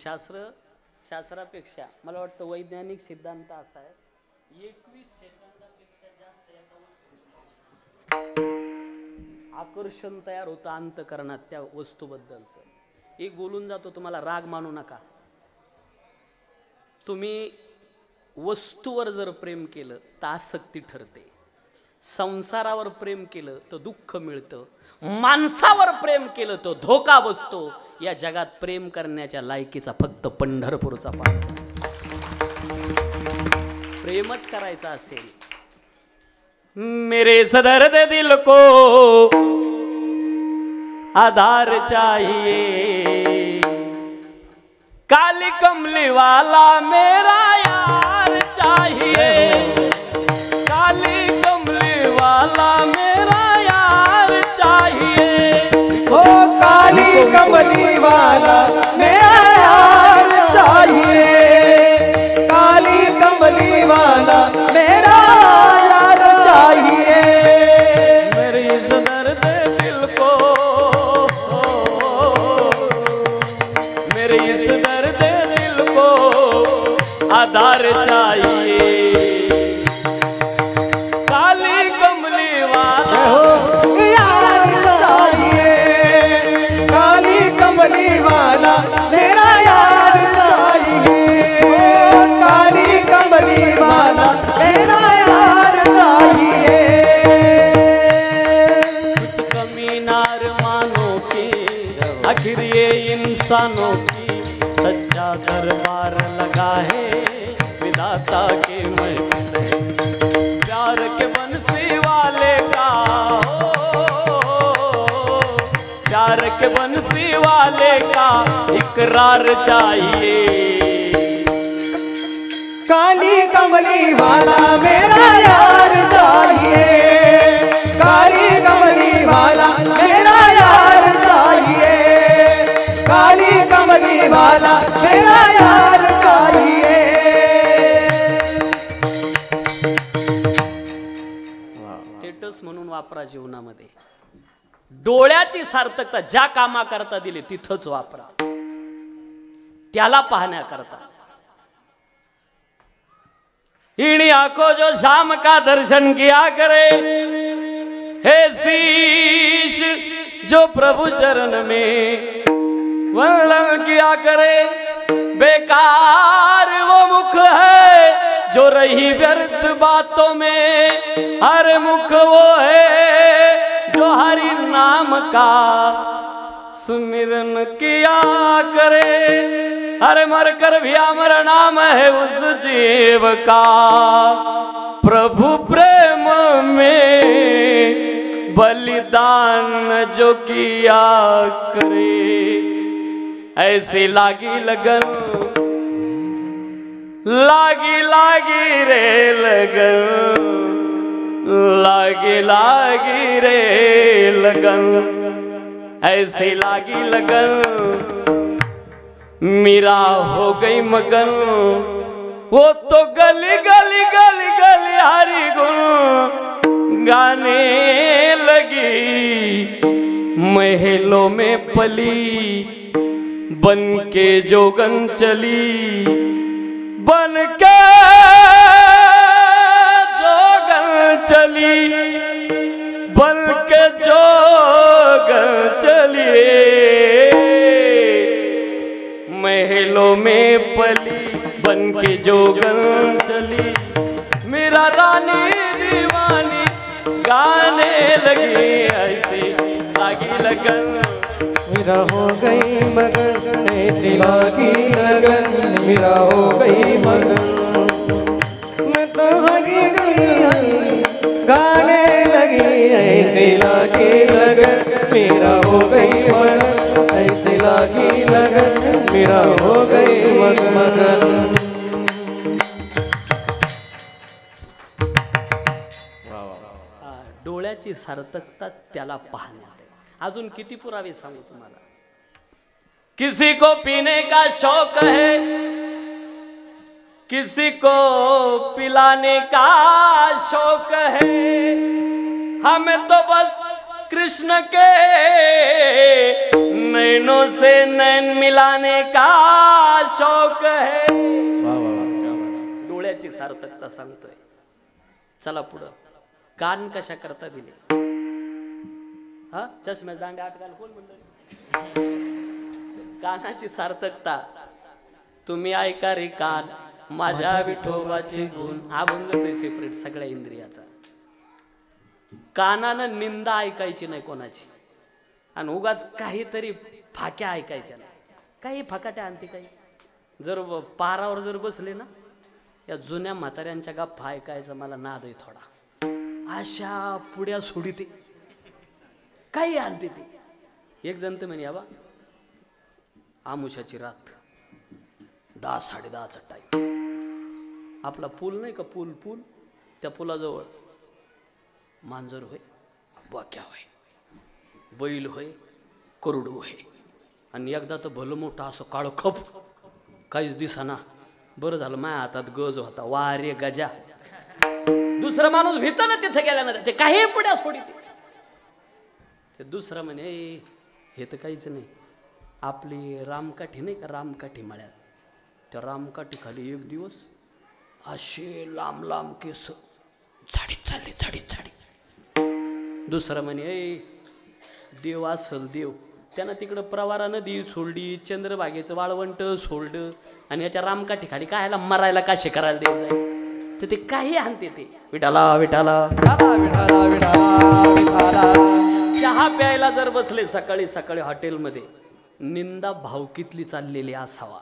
शास्त्रापेक्षा मला वाटतं वैज्ञानिक सिद्धांत असा आहे 21 सेकंदापेक्षा जास्त याचा आकर्षण तयार होतं अंतःकरणात त्या वस्तूबद्दलचं. एक बोलून जातो, तुम्हाला राग मानू नका. तुम्ही वस्तूवर जर प्रेम केलं तर आसक्ती ठरते. संसारावर प्रेम केलं तर दुःख मिळतं. माणसावर प्रेम केलं तर धोका बसतो. या जगात प्रेम करण्याच्या लायकीचा फक्त पंढरपूरचा पाठ. प्रेमच करायचं असेल. मेरे सदर्द दिल को आधार चाहिए, काली कमली वाला मेरा यार चाहिए, काली कमली वाला मेरा यार चाहिए. ओ काली कमली वाला मेरा यार चाहिए, काली कमली वाला मेरा यार चाहिए. मेरे इस दर्द दिल को, मेरे इस दर्द दिल को आधार चाहिए, काली कमली वाला यार चाहिए, काली कमली वाला मेरा यार चाहिए, ओ काली कमली वाला मेरा यार चाहिए. कुछ कमी नार मानो की आखिर ये इंसानों की सच्चा दरबार लगा है विधाता के महल. प्यार के बंसी वाले का प्यार के बंसी वाले का इकरार चाहिए, काली कमली वाला मेरा यार चाहिए, काली कमली वाला मेरा यार चाहिए, काली कमली वाला मेरा यार चाहिए. स्टेटस म्हणून वापरा जीवनामध्ये. डोळ्याची सार्थकता ज्या कामाकरता दिली तिथंच वापरा, त्याला पाहण्याकरता. इन आंखों जो शाम का दर्शन किया करे, हे शीश जो प्रभु चरण में वंदन किया करे. बेकार वो मुख है जो रही व्यर्थ बातों में, हर मुख वो है जो हरि नाम का सुमिरन किया करे. अरे मर कर भी अमर नाम है उस जीव का, प्रभु प्रेम में बलिदान जो किया करे. ऐसी लागी लगन, लागी लागी रे लगन, लागी लागी रे लगन, ऐसी लागी लगन मीरा हो गई मगन. वो तो गली गली गली गली हरि गुण गाने लगी. महलों में पली बन के जोगन चली, बन के जोगन चली, बन के जोगन चली. महलों में पली बन के जोगन चली. मेरा रानी दीवानी गाने लगी ऐसी लागी लगन मेरा हो गई मगन ऐसी लागी लगन मेरा हो गई मगन मैं तो हरी गई गाने लगी ऐसी लागी लगन मेरा हो गई मगन ऐसी लागी लगन मेरा हो गई मगन डोळ्याची सार्थकता त्याला पाहण्यात आहे. अजून किती पुरावे सांगू तुम्हाला. किसी को पीने का शौक है, किसी को पिलाने का शौक है, हमें तो बस कृष्ण के नैनों से नैन मिलाने का शौक है. डोळ्याची सार्थकता सांगतोय. चला पुढं. कान कशा करता दिले. हा चष्म्या दांड्या अटकायला कोण म्हणलं. कानाची सार्थकता तुम्ही ऐका रे कान माझ्या विठोबाचे गुण. अभंगच आहे सेपरेट सगळ्या इंद्रियाचा. कानानं निंदा ऐकायची नाही कोणाची आणि उगाच काहीतरी फाक्या ऐकायच्या नाही. काही फकाट्या आणते काही. जर पारावर जर बसले ना या जुन्या म्हाताऱ्यांच्या गप्पा ऐकायचा मला नाद आहे थोडा. अशा पुड्या सोडीते काही आणते ते. एक जण तर म्हणे बा आमुषाची रात 10-10:30चा टाईम. आपला पूल नाही का पूल पूल त्या पुलाजवळ मांजर होय, बोक्या होय, बैल होय, करडू होय आणि एकदा तर भलं मोठं असं काळं खप काहीच दिसाना. बरं झालं माझ्या हातात गज होता. वारे गजा. दुसरा माणूस भीत ना तिथे गेल्यानंतर ते काही पुढ्या सोडीते. ते दुसरा म्हणे हे तर काहीच नाही. आपली रामकाठी नाही का रामकाठी मळ्यात त्या रामकाठी खाली एक दिवस असे लांब लांब केस झाडीत चालले झाडीत झाडी. दुसरा म्हणे देव असल देव. त्यानं तिकडं प्रवारा नदी सोडली, चंद्रभागेचं वाळवंट सोडलं आणि याच्या रामकाठी खाली कायला मरायला काशे करायला देव जाईल. तर ते काही आणते ते विठाला विठाला विठाला विठाला विठाला. चहा प्यायला जर बसले सकाळी सकाळी हॉटेलमध्ये निंदा भावकीतली चाललेली असावा.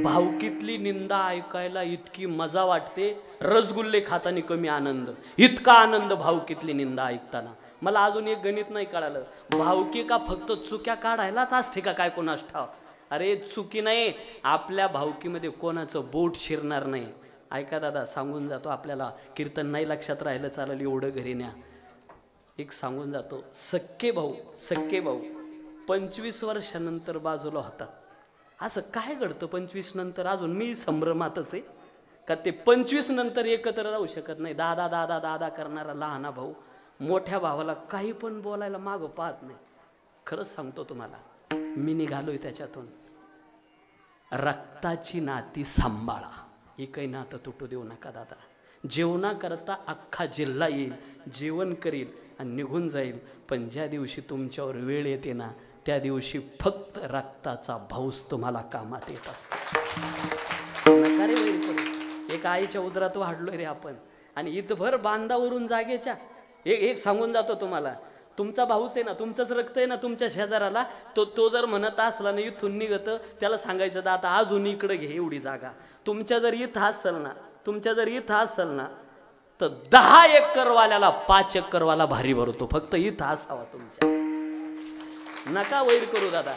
भावकीतली निंदा ऐकायला इतकी मजा वाटते. रसगुल्ले खाताना कमी आनंद. इतका आनंद भावकीतली निंदा ऐकताना. मला अजून एक गणित नाही कळालं. भावकी का फक्त चुक्या काढायलाच असते का काय कोणास ठाव. अरे चुकी नाही. आपल्या भावकीमध्ये कोणाचं बोट शिरणार नाही. ऐका दादा सांगून जातो. आपल्याला कीर्तन नाही लक्षात राहिलं चालेल एवढं घरी न्या. एक सांगून जातो. सख्खे भाऊ 25 वर्षानंतर बाजूला होतात. असं काय घडतं 25 नंतर. अजून मी संभ्रमातच आहे का ते 25 नंतर एकत्र राहू शकत नाही. दादा दादा दादा करणारा लहाना भाऊ मोठ्या भावाला काही पण बोलायला मागं पाहत नाही. खरंच सांगतो तुम्हाला. मी निघालोय त्याच्यातून. रक्ताची नाती सांभाळा. ही काही नातं तुटू देऊ नका दादा. जेवणाकरता अख्खा जिल्हा येईल, जेवण करील आणि निघून जाईल. पण ज्या दिवशी तुमच्यावर वेळ येते ना त्या दिवशी फक्त रक्ताचा भाऊच तुम्हाला कामात येत असतो. नका रे वैर करू. एक आईच्या उदरात वाढलोय रे आपण आणि इथभर बांधावरून जागेच्या. एक सांगून जातो तुम्हाला. तुमचा भाऊच आहे ना, तुमचंच रक्त आहे ना तुमच्या शेजाराला. तो जर म्हणत असला ना इथून निघतं त्याला सांगायचं दादा अजून इकडं घे एवढी जागा. तुमच्या जर इथं असेल ना तर 10 एकरवाल्याला 5 एकरवाला भारी भरतो. फक्त इथं असावा तुमच्या. नका वैर करू दादा.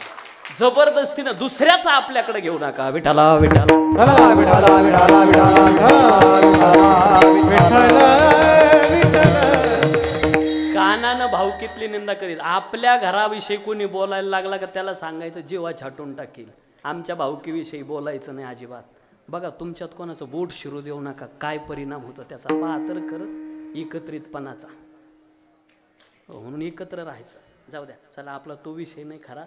जबरदस्तीनं दुसऱ्याचा आपल्याकडे घेऊ नका. विठाला विठाला विठाला विठाला कानानं भावकीतली निंदा करीत. आपल्या घराविषयी कोणी बोलायला लागला का त्याला सांगायचं जीवा छाटून टाकील. आमच्या भावकीविषयी बोलायचं नाही अजिबात. बघा तुमच्यात कोणाचं बोट शिरू देऊ नका. काय परिणाम होतो त्याचा पहा तर खरं. एकत्रितपणाचा म्हणून एकत्र राहायचं. जाऊ द्या चला आपला तो विषय नाही खरा.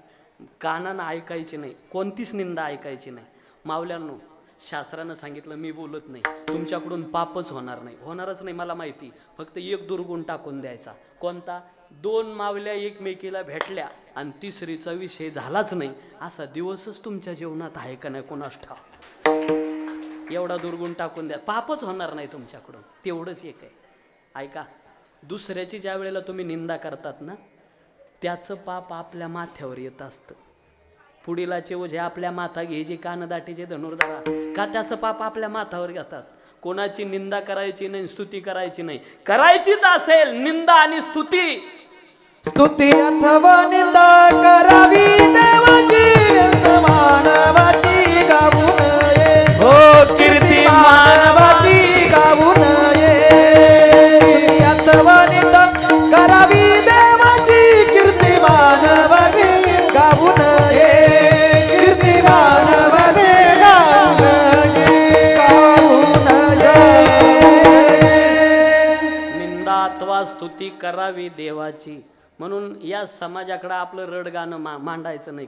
कानानं ऐकायची नाही. कोणतीच निंदा ऐकायची नाही. मावल्यांनो शास्त्रानं सांगितलं मी बोलत नाही. तुमच्याकडून पापच होणार नाही. होणारच नाही मला माहिती. फक्त एक दुर्गुण टाकून द्यायचा. कोणता. 2 मावल्या एकमेकीला भेटल्या आणि तिसरीचा विषय झालाच नाही असा दिवसच तुमच्या जीवनात आहे का नाही कोणास ठाव. एवढा दुर्गुण टाकून द्या. पापच होणार नाही तुमच्याकडून. तेवढंच एक आहे. ऐका दुसऱ्याची ज्या वेळेला तुम्ही निंदा करतात ना, त्याचं पाप आपल्या माथ्यावर येत असतं. पुढीलाचे ओझे आपल्या माथा घ्यायचे, कानदाटीचे धनुर्धारा का त्याचं पाप आपल्या माथावर घेतात. कोणाची निंदा करायची नाही, स्तुती करायची नाही. करायचीच असेल निंदा आणि स्तुती, स्तुती अथवा निंदा करावी देवाची, मानवाची गाऊ नये. हो कीर्ती मानवाची गाऊ नये. स्तुती अथवा निंदा करावी देवाची, कीर्ती मानवाची गाऊ नये. कीर्ती मानवाची गाऊ नये. निंदा अथवा स्तुती करावी देवाची. म्हणून या समाजाकडे आपलं रडगाणं मांडायचं नाही,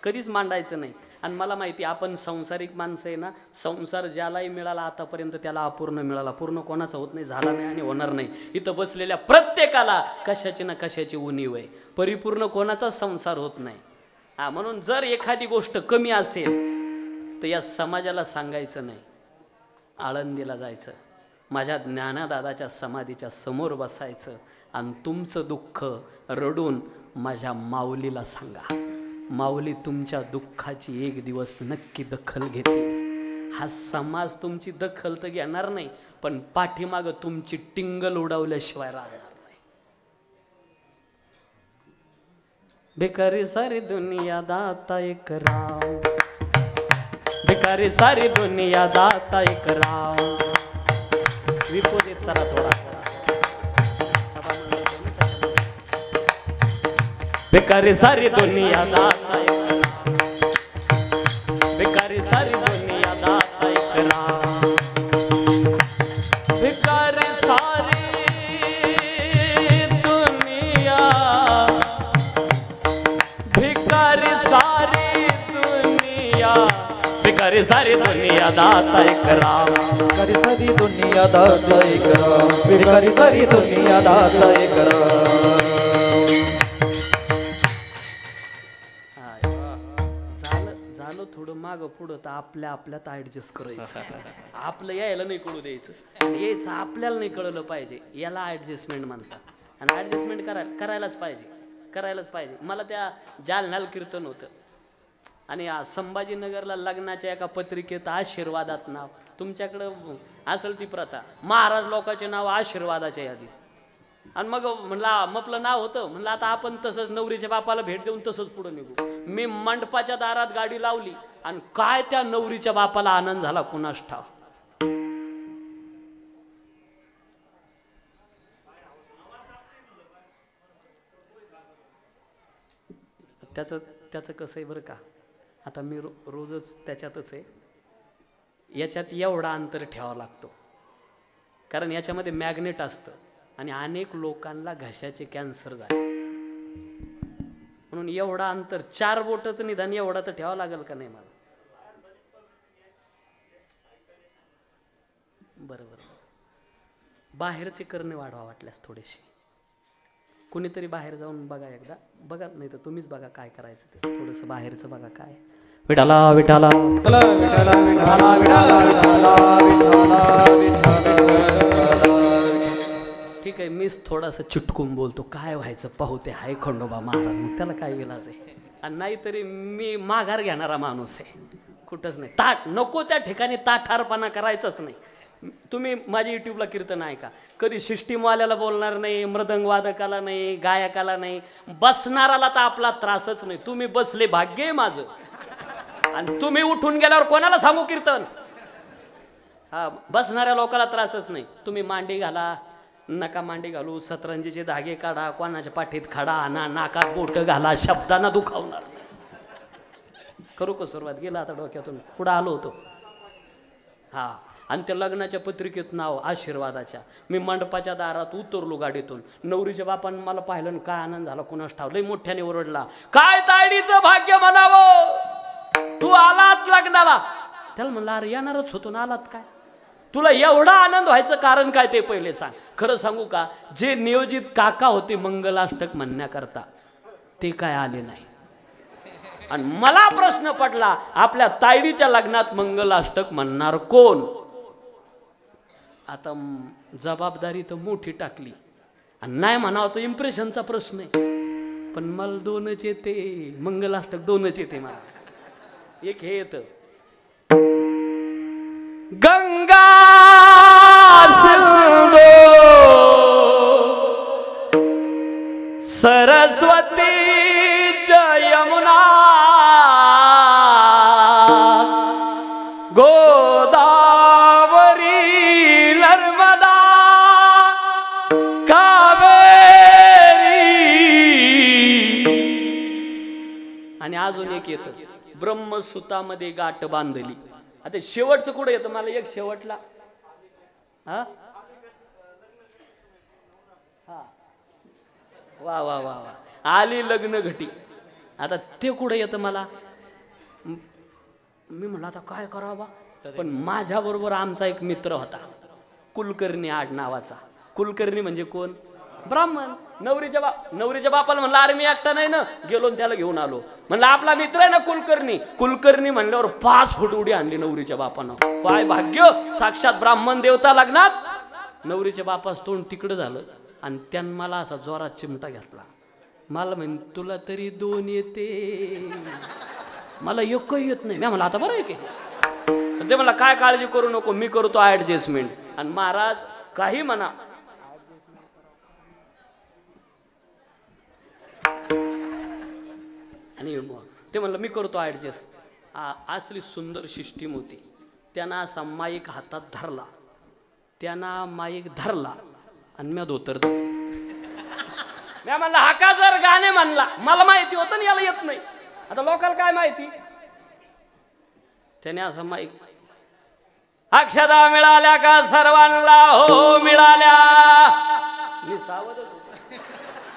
कधीच मांडायचं नाही. आणि मला माहिती आपण संसारिक माणसं आहे ना, संसार ज्यालाही मिळाला आतापर्यंत त्याला अपूर्ण मिळाला. पूर्ण कोणाचा होत नाही, झाला नाही आणि होणार नाही. इथं बसलेल्या प्रत्येकाला कशाची ना कशाची उणीव आहे. परिपूर्ण कोणाचा संसार होत नाही. म्हणून जर एखादी गोष्ट कमी असेल तर या समाजाला सांगायचं नाही, आळंदीला जायचं, माझ्या ज्ञानादादाच्या समाधीच्या समोर बसायचं आणि तुमचं दुःख रडून माझ्या माऊलीला सांगा. माऊली तुमच्या दुःखाची एक दिवस नक्की दखल घेते. हा समाज तुमची दखल तर घेणार नाही, पण पाठीमागं तुमची टिंगल उडवल्याशिवाय राहणार नाही. बेकारी सारी दुनिया दाता एक राम, बेकारी सारी दुनिया दाता एक राम. विपोजित करा थोडा. बेकारी सारी दुनिया दाता एक राम, बेकारी सारी दुनिया दाता एक राम. बेकारी सारी दुनिया, बेकारी सारी दुनिया, बेकारी सारी दुनिया दाता एक राम. बेकारी सारी दुनिया दाता एक राम. बेकारी सारी दुनिया दाता एक राम. थोडं मागं पुढं तर आपल्यात ऍडजस्ट करायचं. आपलं यायला नाही कळू द्यायचं आणि यायचं आपल्याला नाही कळलं पाहिजे. याला ऍडजस्टमेंट म्हणतात. आणि ऍडजस्टमेंट करायलाच पाहिजे. मला त्या जालन्याला कीर्तन होतं आणि संभाजीनगरला लग्नाच्या एका पत्रिकेत आशीर्वादात नाव. तुमच्याकडं असेल ती प्रथा, महाराज लोकांचे नाव आशीर्वादाच्या यादीत. आणि मग म्हणलं आपलं नाव होतं, म्हणलं आता आपण तसंच नवरीच्या बापाला भेट देऊन तसंच पुढे निघू. मी मंडपाच्या दारात गाडी लावली आणि काय त्या नवरीच्या बापाला आनंद झाला कुणास ठाव. त्याचं कसं आहे बरं का, आता मी रोजच त्याच्यातच आहे. याच्यात एवढा अंतर ठेवावा लागतो, कारण याच्यामध्ये मॅग्नेट असतं आणि अनेक लोकांना घशाचे कॅन्सर झाले. म्हणून एवढा अंतर, 4 बोटं तर निदान एवढा तर ठेवावं लागेल का नाही मला. बरोबर. बाहेरचे करणे वाढवा वाटल्यास थोडेसे. कुणीतरी बाहेर जाऊन बघा, एकदा बघा, नाही तर तुम्हीच बघा काय करायचं ते. थोडंसं बाहेरचं बघा काय. विठाला विठाला विठाला विठाला विठाला विठाला विठाला. ठीक आहे, मीच थोडासा चिटकून बोलतो, काय व्हायचं पाहू ते हाय खंडोबा महाराज, मग त्याला काय विलाज आहे. आणि नाहीतरी मी माघार घेणारा माणूस आहे, कुठंच नाही. ताट नको त्या ठिकाणी ताठारपणा करायचंच नाही. तुम्ही माझी युट्यूबला कीर्तन ऐका, कधी सिस्टीमवाल्याला बोलणार नाही, मृदंग वादकाला नाही, गायकाला नाही, बसणाराला तर आपला त्रासच नाही. तुम्ही बसले भाग्य आहे माझं. आणि तुम्ही उठून गेल्यावर कोणाला सांगू कीर्तन. हा, बसणाऱ्या लोकांना त्रासच नाही. तुम्ही मांडी घाला, नका मांडी घालू, सतरंजीचे धागे काढा, कोणाच्या पाठीत खडा आणा, नाकात बोट घाला, शब्दांना दुखावणार. करू का सुरुवात. गेला आता डोक्यातून, पुढं आलो होतो. हा, आणि त्या लग्नाच्या पत्रिकेत नाव आशीर्वादाच्या. मी मंडपाच्या दारात उतरलो गाडीतून, नवरीच्या बापानं मला पाहिलं, काय आनंद झाला कुणास ठाव. लय मोठ्याने ओरडला, काय तायडीचं भाग्य म्हणावं, तू आलात लग्नाला. त्याला म्हणलं, अरे येणारच होतो ना, आलात काय. तुला एवढा आनंद व्हायचं कारण काय ते पहिले सांग. खरं सांगू का, जे नियोजित काका होते मंगलाष्टक म्हणण्याकरता ते काय आले नाही. आणि मला प्रश्न पडला, आपल्या तायडीच्या लग्नात मंगलाष्टक म्हणणार कोण. आता जबाबदारी तर मोठी टाकली, आणि नाही म्हणावं तर इम्प्रेशनचा प्रश्न आहे. पण मला 2च येते, मंगलाष्टक 2च येते मला. एक हे येतं, गंगा सिंधू सरस्वती यमुना गोदावरी नर्मदा कावेरी. आणि अजून एक येतं, ब्रह्मसूतामध्ये गाठ बांधली. आता शेवटचं कुठं येतं मला एक शेवटला, हा वा वा वा वा, आली लग्न घटी. आता ते कुठं येतं मला. मी म्हणलं आता काय करावा. पण माझ्या बरोबर आमचा एक मित्र होता, कुलकर्णी आड नावाचा. कुलकर्णी म्हणजे कोण? ब्राह्मण. नवरीच्या बापाला म्हणलं अरे मी एकटा नाही ना, गेलो त्याला घेऊन आलो. म्हणलं आपला मित्र आहे ना कुलकर्णी. कुलकर्णी म्हणल्यावर 5 फूट उडी आणली नवरीच्या बापानं. काय भाग्य, साक्षात ब्राह्मण देवता लग्नात. नवरीच्या बापास तोंड तिकडं झालं आणि त्यानं मला असा जोरात चिमटा घेतला. मला म्हण तुला तरी 2 येते, मला एकही येत नाही. मी म्हणलं आता बरं आहे की. ते म्हणला काय काळजी करू नको, मी करतो ऍडजस्टमेंट. आणि महाराज काही म्हणा, आणि ते म्हणलं मी करतो ऍडजस्ट. असली सुंदर सिस्टीम होती. त्यांना असा माईक हातात धरला, त्यांना माईक धरला आणि मी धोतर मी म्हणला हा का जर गाणे म्हणला. मला माहिती होतं ना याला येत नाही. आता लोकांना काय माहिती. त्याने असं माईक, अक्षदा मिळाल्या का सर्वांना, हो मिळाल्या. मी सावध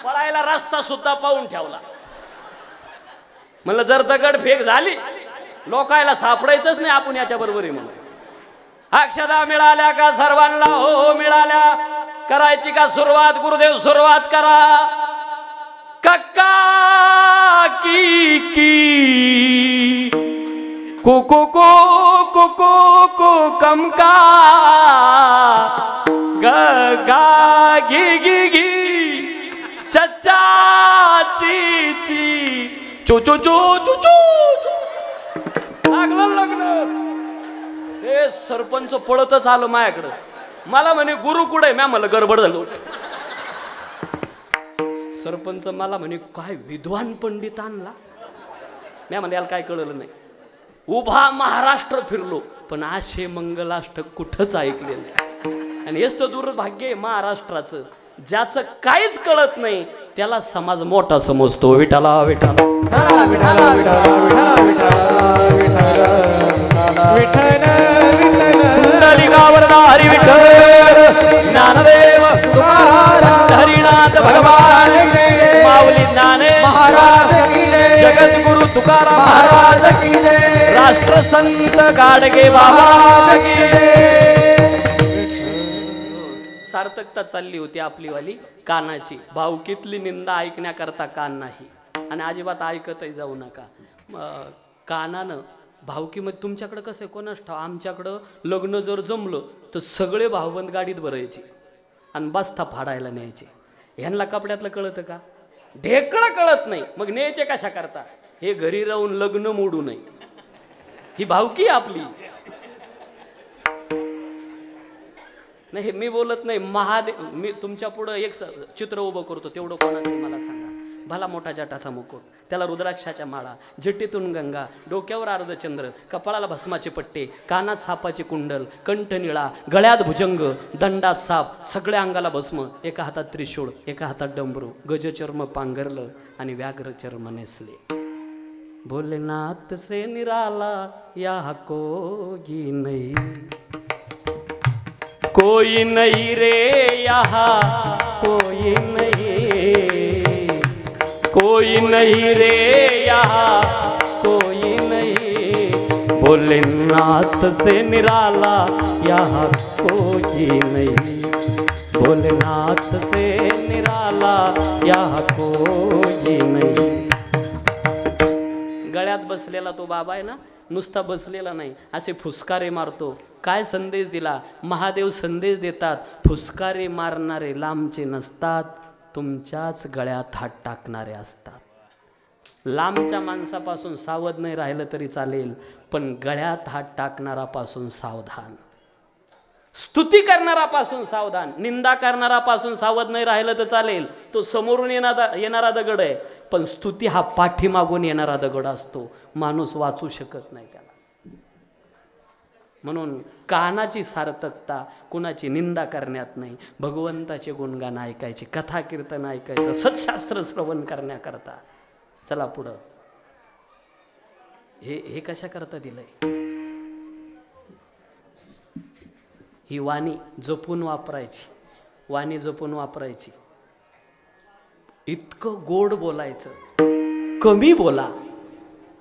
पळायला रस्ता सुद्धा पाहून ठेवला. म्हणलं जर दगड फेक झाली लोकायला सापडायचंच नाही आपण याच्या बरोबर आहे म्हणून. अक्षदा मिळाल्या का सर्वांना, हो मिळाल्या. करायची का सुरुवात, गुरुदेव सुरुवात करा. कक्का की को को को को को को कम का ग गा गी गी गी चच्चा ची ची चो चो चो चो चो. लागलं लग्न. हे सरपंच पळतच आलं माझ्याकडं. मला म्हणे गुरु कुठे. म्या मला गडबड झालो. सरपंच मला म्हणे काय विद्वान पंडित आणला. म्या म्हणजे याला काय कळलं नाही. उभा महाराष्ट्र फिरलो पण असे मंगलाष्टक कुठंच ऐकले नाही. आणि हेच तर दुर्भाग्य आहे महाराष्ट्राचं. ज्याचं काहीच कळत नाही त्याला समाज मोठा समजतो. विठाला विठाला हरी विठ्ठल ज्ञानदेव हरिनाथ भगवान माऊली ज्ञाने महाराज जगद्गुरु तुकाराम महाराज राष्ट्रसंत गाडगे बाबा. सार्थकता चालली होती आपली वाली कानाची. भावकीतली निंदा ऐकण्याकरता कान नाही आणि अजिबात ऐकतही जाऊ नका. कानानं भावकीमध्ये तुमच्याकडं कसं आहे कोणास ठाव. आमच्याकडं लग्न जर जमलं तर सगळे भावबंद गाडीत भरायचे आणि बस्ता फाडायला न्यायचे. ह्यांना कपड्यातलं कळतं का? ढेकळं कळत नाही. मग न्यायचे कशा करता. हे घरी राहून लग्न मोडू नये. ही भावकी आपली नाही. मी बोलत नाही महादेव. मी तुमच्या पुढं एक चित्र उभं करतो तेवढं कोणाचं मला सांगा. भला मोठा जटाचा मुकुट, त्याला रुद्राक्षाच्या माळा, जटीतून गंगा, डोक्यावर अर्धचंद्र, कपाळाला भस्माचे पट्टे, कानात सापाचे कुंडल, कंठ निळा, गळ्यात भुजंग, दंडात साप, सगळ्या अंगाला भस्म, एका हातात त्रिशूळ, एका हातात डमरू, गजचर्म पांघरलं आणि व्याघ्रचर्म नेसले. भोलेनाथ से निराला या कोई नहीं, कोई नहीं रे यहाँ कोई नहीं, कोई नहीं रे यहाँ कोई नहीं, भोलेनाथ से निराला यहाँ कोई नहीं, भोलेनाथ से निराला यहाँ कोई नहीं. गळ्यात बसलेला तो बाबा आहे ना, नुसता बसलेला नाही, असे फुसकारे मारतो. काय संदेश दिला? महादेव संदेश देतात, फुसकारे मारणारे लांबचे नसतात, तुमच्याच गळ्यात हात टाकणारे असतात. लांबच्या माणसापासून सावध नाही राहिलं तरी चालेल, पण गळ्यात हात टाकणारापासून सावधान. स्तुती करणारापासून सावधान. निंदा करणारापासून सावध नाही राहिलं तर चालेल, तो समोरून येणारा दगड आहे, पण स्तुती हा पाठीमागून येणारा दगड असतो. माणूस वाचू शकत नाही त्याला. म्हणून कानाची सार्थकता कुणाची निंदा करण्यात नाही, भगवंताचे गुणगान ऐकायचे, कथा कीर्तन ऐकायचं, सत्शास्त्र श्रवण करण्याकरता. चला पुढं. हे कशा करता दिलंय? ही वाणी जपून वापरायची, वाणी जपून वापरायची. इतकं गोड बोलायचं, कमी बोला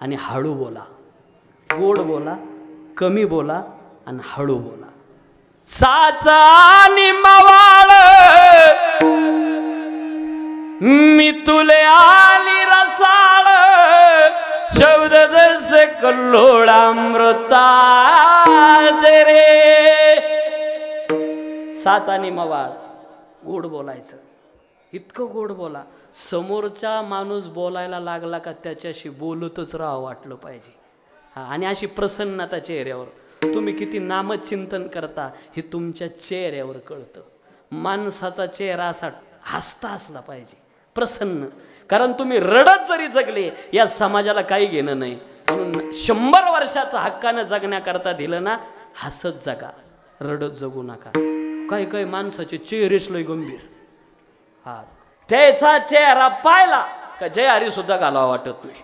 आणि हळू बोला. गोड बोला, कमी बोला आणि हळू बोला. साचा आणि मवाळ मी तुले आली रसाळ, शब्द जसे कल्लोळामृता रे. साच आणि मवाळ, गोड बोलायचं, इतकं गोड बोला. समोरचा माणूस बोलायला लागला का त्याच्याशी बोलतच राहावं वाटलं पाहिजे. आणि अशी प्रसन्नता चेहऱ्यावर. तुम्ही किती नामचिंतन करता हे तुमच्या चेहऱ्यावर कळतं. माणसाचा चेहरा असा हसता असला पाहिजे, प्रसन्न. कारण तुम्ही रडत जरी जगले, या समाजाला काही घेणं नाही. म्हणून 100 वर्षाचा हक्कानं जगण्याकरता दिलं ना, हसत जगा, रडत जगू नका. काही काही माणसाचे चेहरेच लय गंभीर. हा, त्याचा चेहरा पाहिला का जय हरी सुद्धा घालावा वाटत नाही,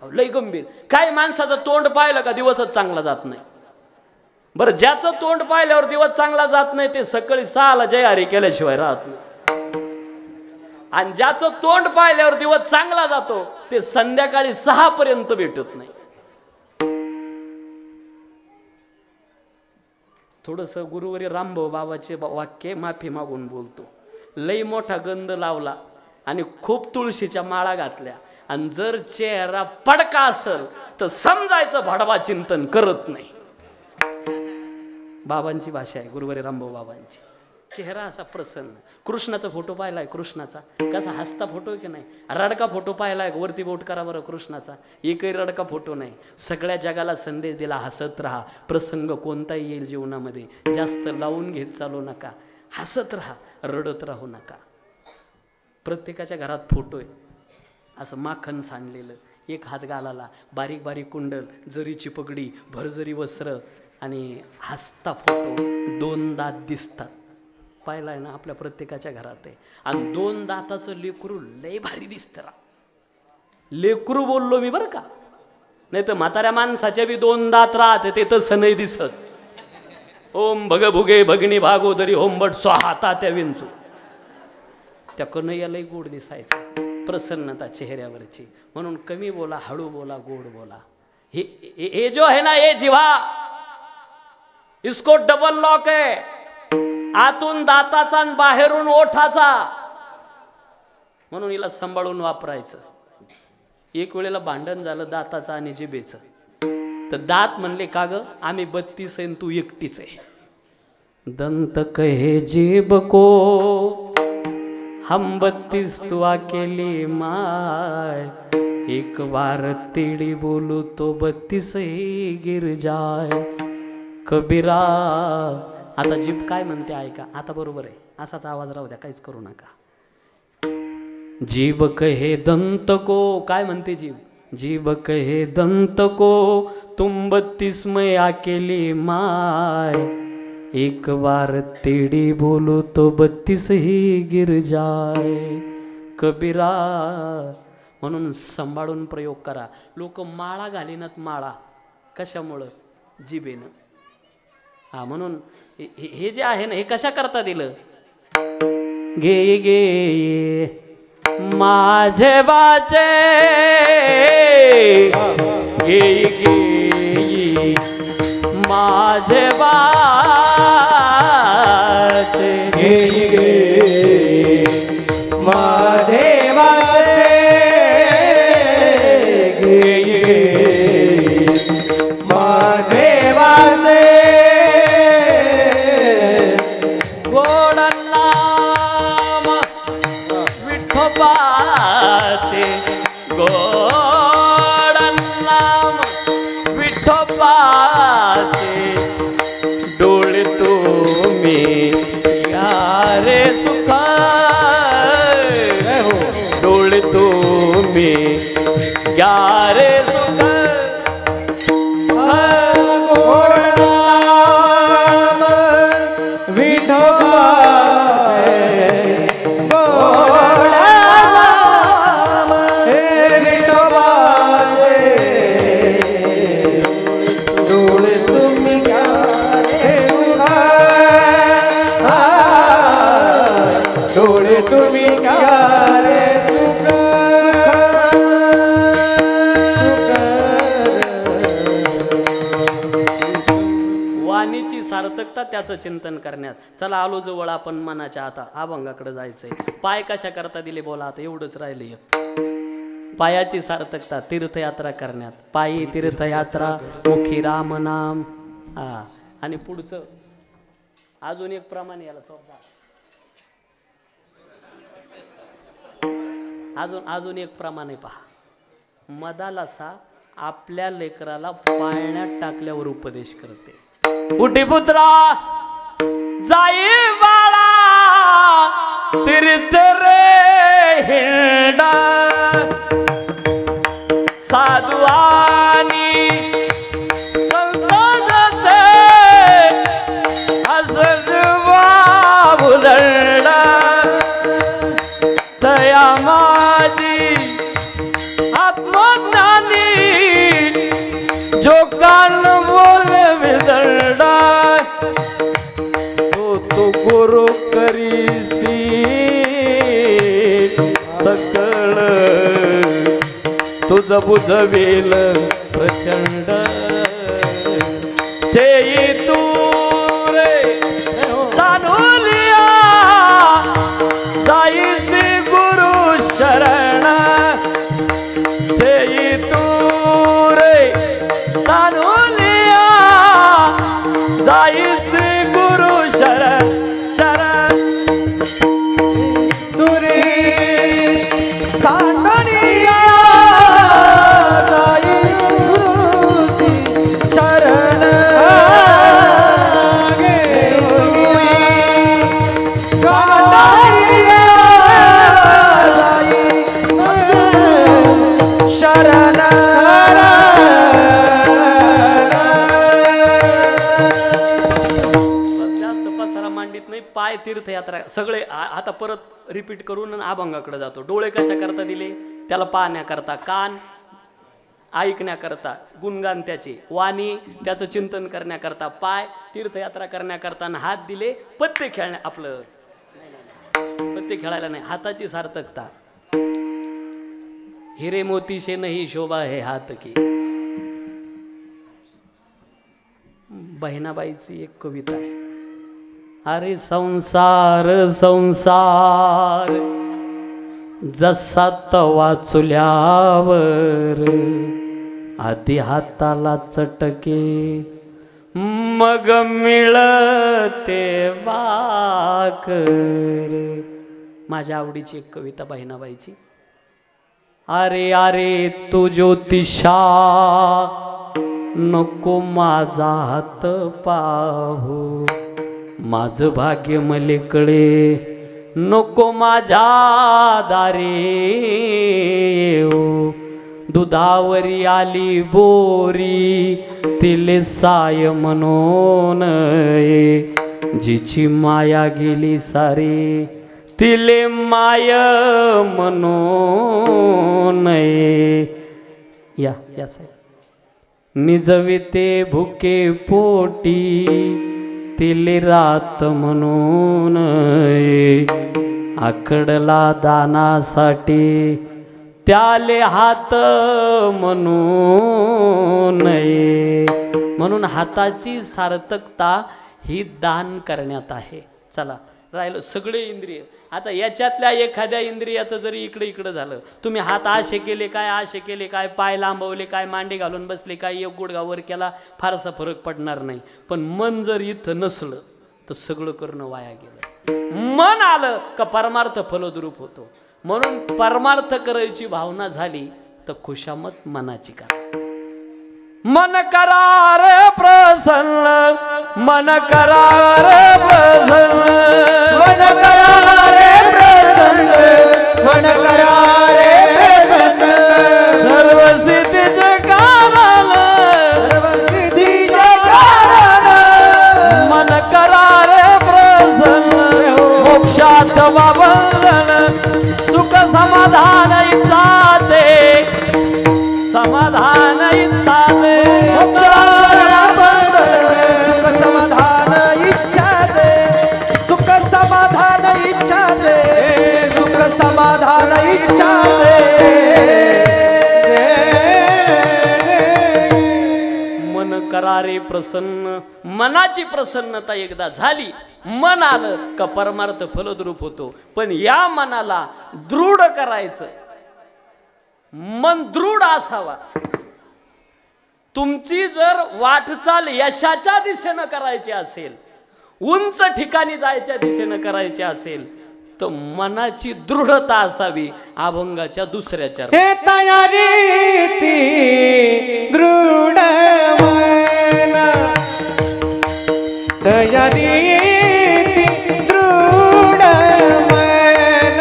लय गंभीर. काही माणसाचं तोंड पाहिलं का दिवसच चांगला जात नाही. बरं, ज्याचं तोंड पाहिल्यावर दिवस चांगला जात नाही ते सकाळी 6ला जय हरी केल्याशिवाय राहत नाही. आणि ज्याचं तोंड पाहिल्यावर दिवस चांगला जातो ते संध्याकाळी 6 पर्यंत भेटत नाही. थोडस गुरुवारी रामभाऊ बाबाचे वाक्य माफी मागून बोलतो. लई मोठा गंध लावला आणि खूप तुळशीच्या माळा घातल्या आणि जर चेहरा पडका असेल तर समजायचं भडवा चिंतन करत नाही. बाबांची भाषा आहे, गुरुवारी रामभाऊ बाबांची. चेहरा असा प्रसन्न. कृष्णाचा फोटो पाहिलाय, कृष्णाचा कसा हसता फोटो की नाही? रडका फोटो पाहिलाय, वरती बोट करा बरं कृष्णाचा, एकही रडका फोटो नाही. सगळ्या जगाला संदेश दिला, हसत राहा. प्रसंग कोणताही येईल जीवनामध्ये, जास्त लावून घेत चालू नका, हसत राहा, रडत राहू नका. प्रत्येकाच्या घरात फोटो आहे, असं माखन सांडलेलं, एक हात गालाला, बारीक बारीक कुंडल, जरीची पगडी, भरजरी वस्त्र आणि हसता फोटो. 2 दात दिसतात, पाहिलाय ना? आपल्या प्रत्येकाच्या घरात आहे. आणि 2 दाताचं लेकरू लय भारी दिसतं. लेकरू बोललो मी बरं का, नाही तर म्हाताऱ्या माणसाच्या बी 2 दात राहते, ते तसं नाही दिसत. ओम भग भुगे भगनी भागोदरी होंबट स्वाहा तात्या विंचू. त्या कन्हैयालाही गोड दिसायचं, प्रसन्नता चेहऱ्यावरची. म्हणून कमी बोला, हळू बोला, गोड बोला. हे जो है ना, ये जिव्हा, इसको डबल लॉक है, आतून दाताचा आणि बाहेरून ओठाचा. म्हणून हिला सांभाळून वापरायचं. एक वेळेला भांडण झालं दाताचं आणि जिभेचं, तर दात म्हणले का ग, आम्ही 32 आहे तू एकटीच आहे. दंत कहे जीभ को हम 32 तू अकेली माय, एक बार तेड़ी बोलू तो 32 ही गिर जाए. कबीरा. आता जीभ काय म्हणते ऐका, आता बरोबर आहे, असाच आवाज राहू द्या, काहीच करू नका. जीभ कहे दंत को, काय म्हणते जीभ? जीभ कहे दंत को तुम 32 में अकेली माय, एक बार तेड़ी बोलो तो 32 ही गिर जाए. कबीरा. म्हणून सांभाळून प्रयोग करा. लोक माळा घालीनात, माळा कशामुळं? जिभेनं. हा, म्हणून हे जे आहे ना, हे कशा करता दिलं? गे गे माझे बाचे, गे गे माझे बाचे, गे गे माझे बाचे, गे गे यारे सुख डोळे तुम्ही यारे सुख वाणीची सार्थकता त्याचं चिंतन करण्यात. चला आलो जवळ आपण मनाच्या आता अभंगाकडे जायचंय. पाय कशा करता दिले बोला आता एवढंच राहिले. पायाची सार्थकता तीर्थयात्रा करण्यात. पायी तीर्थयात्रा मुखी राम नाम. हा आणि पुढचं अजून एक प्रमाण याला अजून एक प्रमाण आहे पहा. मदालासा आपल्या लेकराला पाळण्यात टाकल्यावर उपदेश करते. उठी पुत्रा जाई बाळा तीर्थ रे हिंडा साधुवानी संत जाते असदवा बुदंडा दया माझी आत्मज्ञानी जो कान बोल विदंडा तो गुरु करीसी सकळ तुझ बुधवेल प्रचंड ते तू रे जाणूलिया जाईसी गुरु शरण ते तू रे जाणूलिया जाईसी गुरु शरण शरण तुरी सांगणिया पाय तीर्थयात्रा सगळे आता परत रिपीट करून अभंगाकडे जातो. डोळे कशा करता दिले त्याला पाहण्याकरता, कान ऐकण्याकरता, गुणगान त्याचे, वाणी त्याचं चिंतन करण्याकरता, पाय तीर्थयात्रा करण्याकरता, हात दिले पत्ते खेळण्या आपलं पत्ते खेळायला नाही. हाताची सार्थकता. हिरे मोती से नहीं शोभा है हात की. बहिणाबाईची एक कविता आहे. अरे संसार संसार जसा तवा चुल्यावर आधी हाताला चटके मग मिळते भाकर. माझ्या आवडीची एक कविता बहिणाबाईची. अरे अरे तू ज्योतिषा नको माझा हात पाहू, माझं भाग्य मले कळे नको माझ्या दारे. दुधावरी आली बोरी तिले साय म्हणून, जिची माया गेली सारी तिले माय म्हणून. या या साहेब. निजविते भुके पोटी तिले रात म्हणून, आकडला दानासाठी त्याले हात म्हणून. म्हणून हाताची सार्थकता ही दान करण्यात आहे. चला राहिलं सगळे इंद्रिय. आता याच्यातल्या एखाद्या इंद्रियाचं जरी इकडे इकडं झालं, तुम्ही हात आशे केले काय, आशे केले काय, पाय लांबवले काय, मांडे घालून बसले काय, एक गुडघा वर केला, फारसा फरक पडणार नाही. पण मन जर इथं नसलं तर सगळं करणं वाया गेलं. मन आलं का परमार्थ फलद्रूप होतो. म्हणून परमार्थ करायची भावना झाली तर खुशामत मनाची करा. मन करा रे प्रसन्न, मन करा रे प्रसन्न, हृदयात वावरण सुख समाधान इच्छाते समाधान इच्छाते सुख समाधान इच्छा दे सुख समाधान इच्छा दे सुख समाधान इच्छा दे मन करारे प्रसन्न मनाची प्रसन्नता एकदा झाली मन आलं का परमार्थ फलद्रूप होतो पण या मनाला दृढ करायचं मन दृढ असावा तुमची जर वाटचाल यशाच्या दिशेनं करायची असेल उंच ठिकाणी जायच्या दिशेनं करायची असेल तर मनाची दृढता असावी अभंगाच्या दुसऱ्या चरणात हे तयारी ती दृढ मन तयारी ती दृढ मन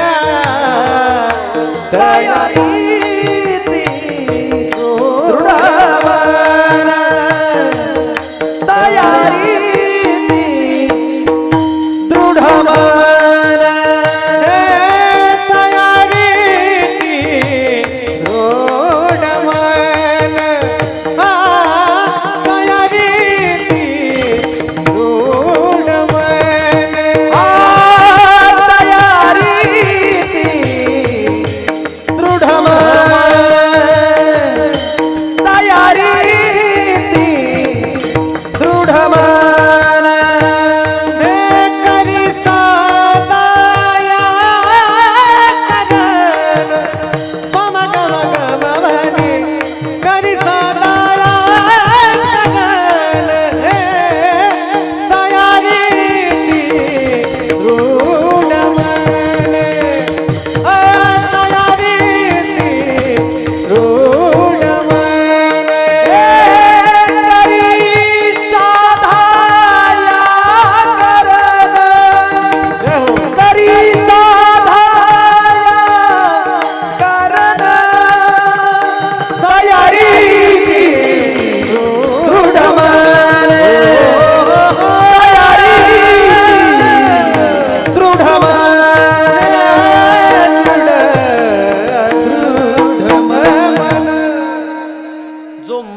तयारी ती दृढ मन तयारी ती दृढ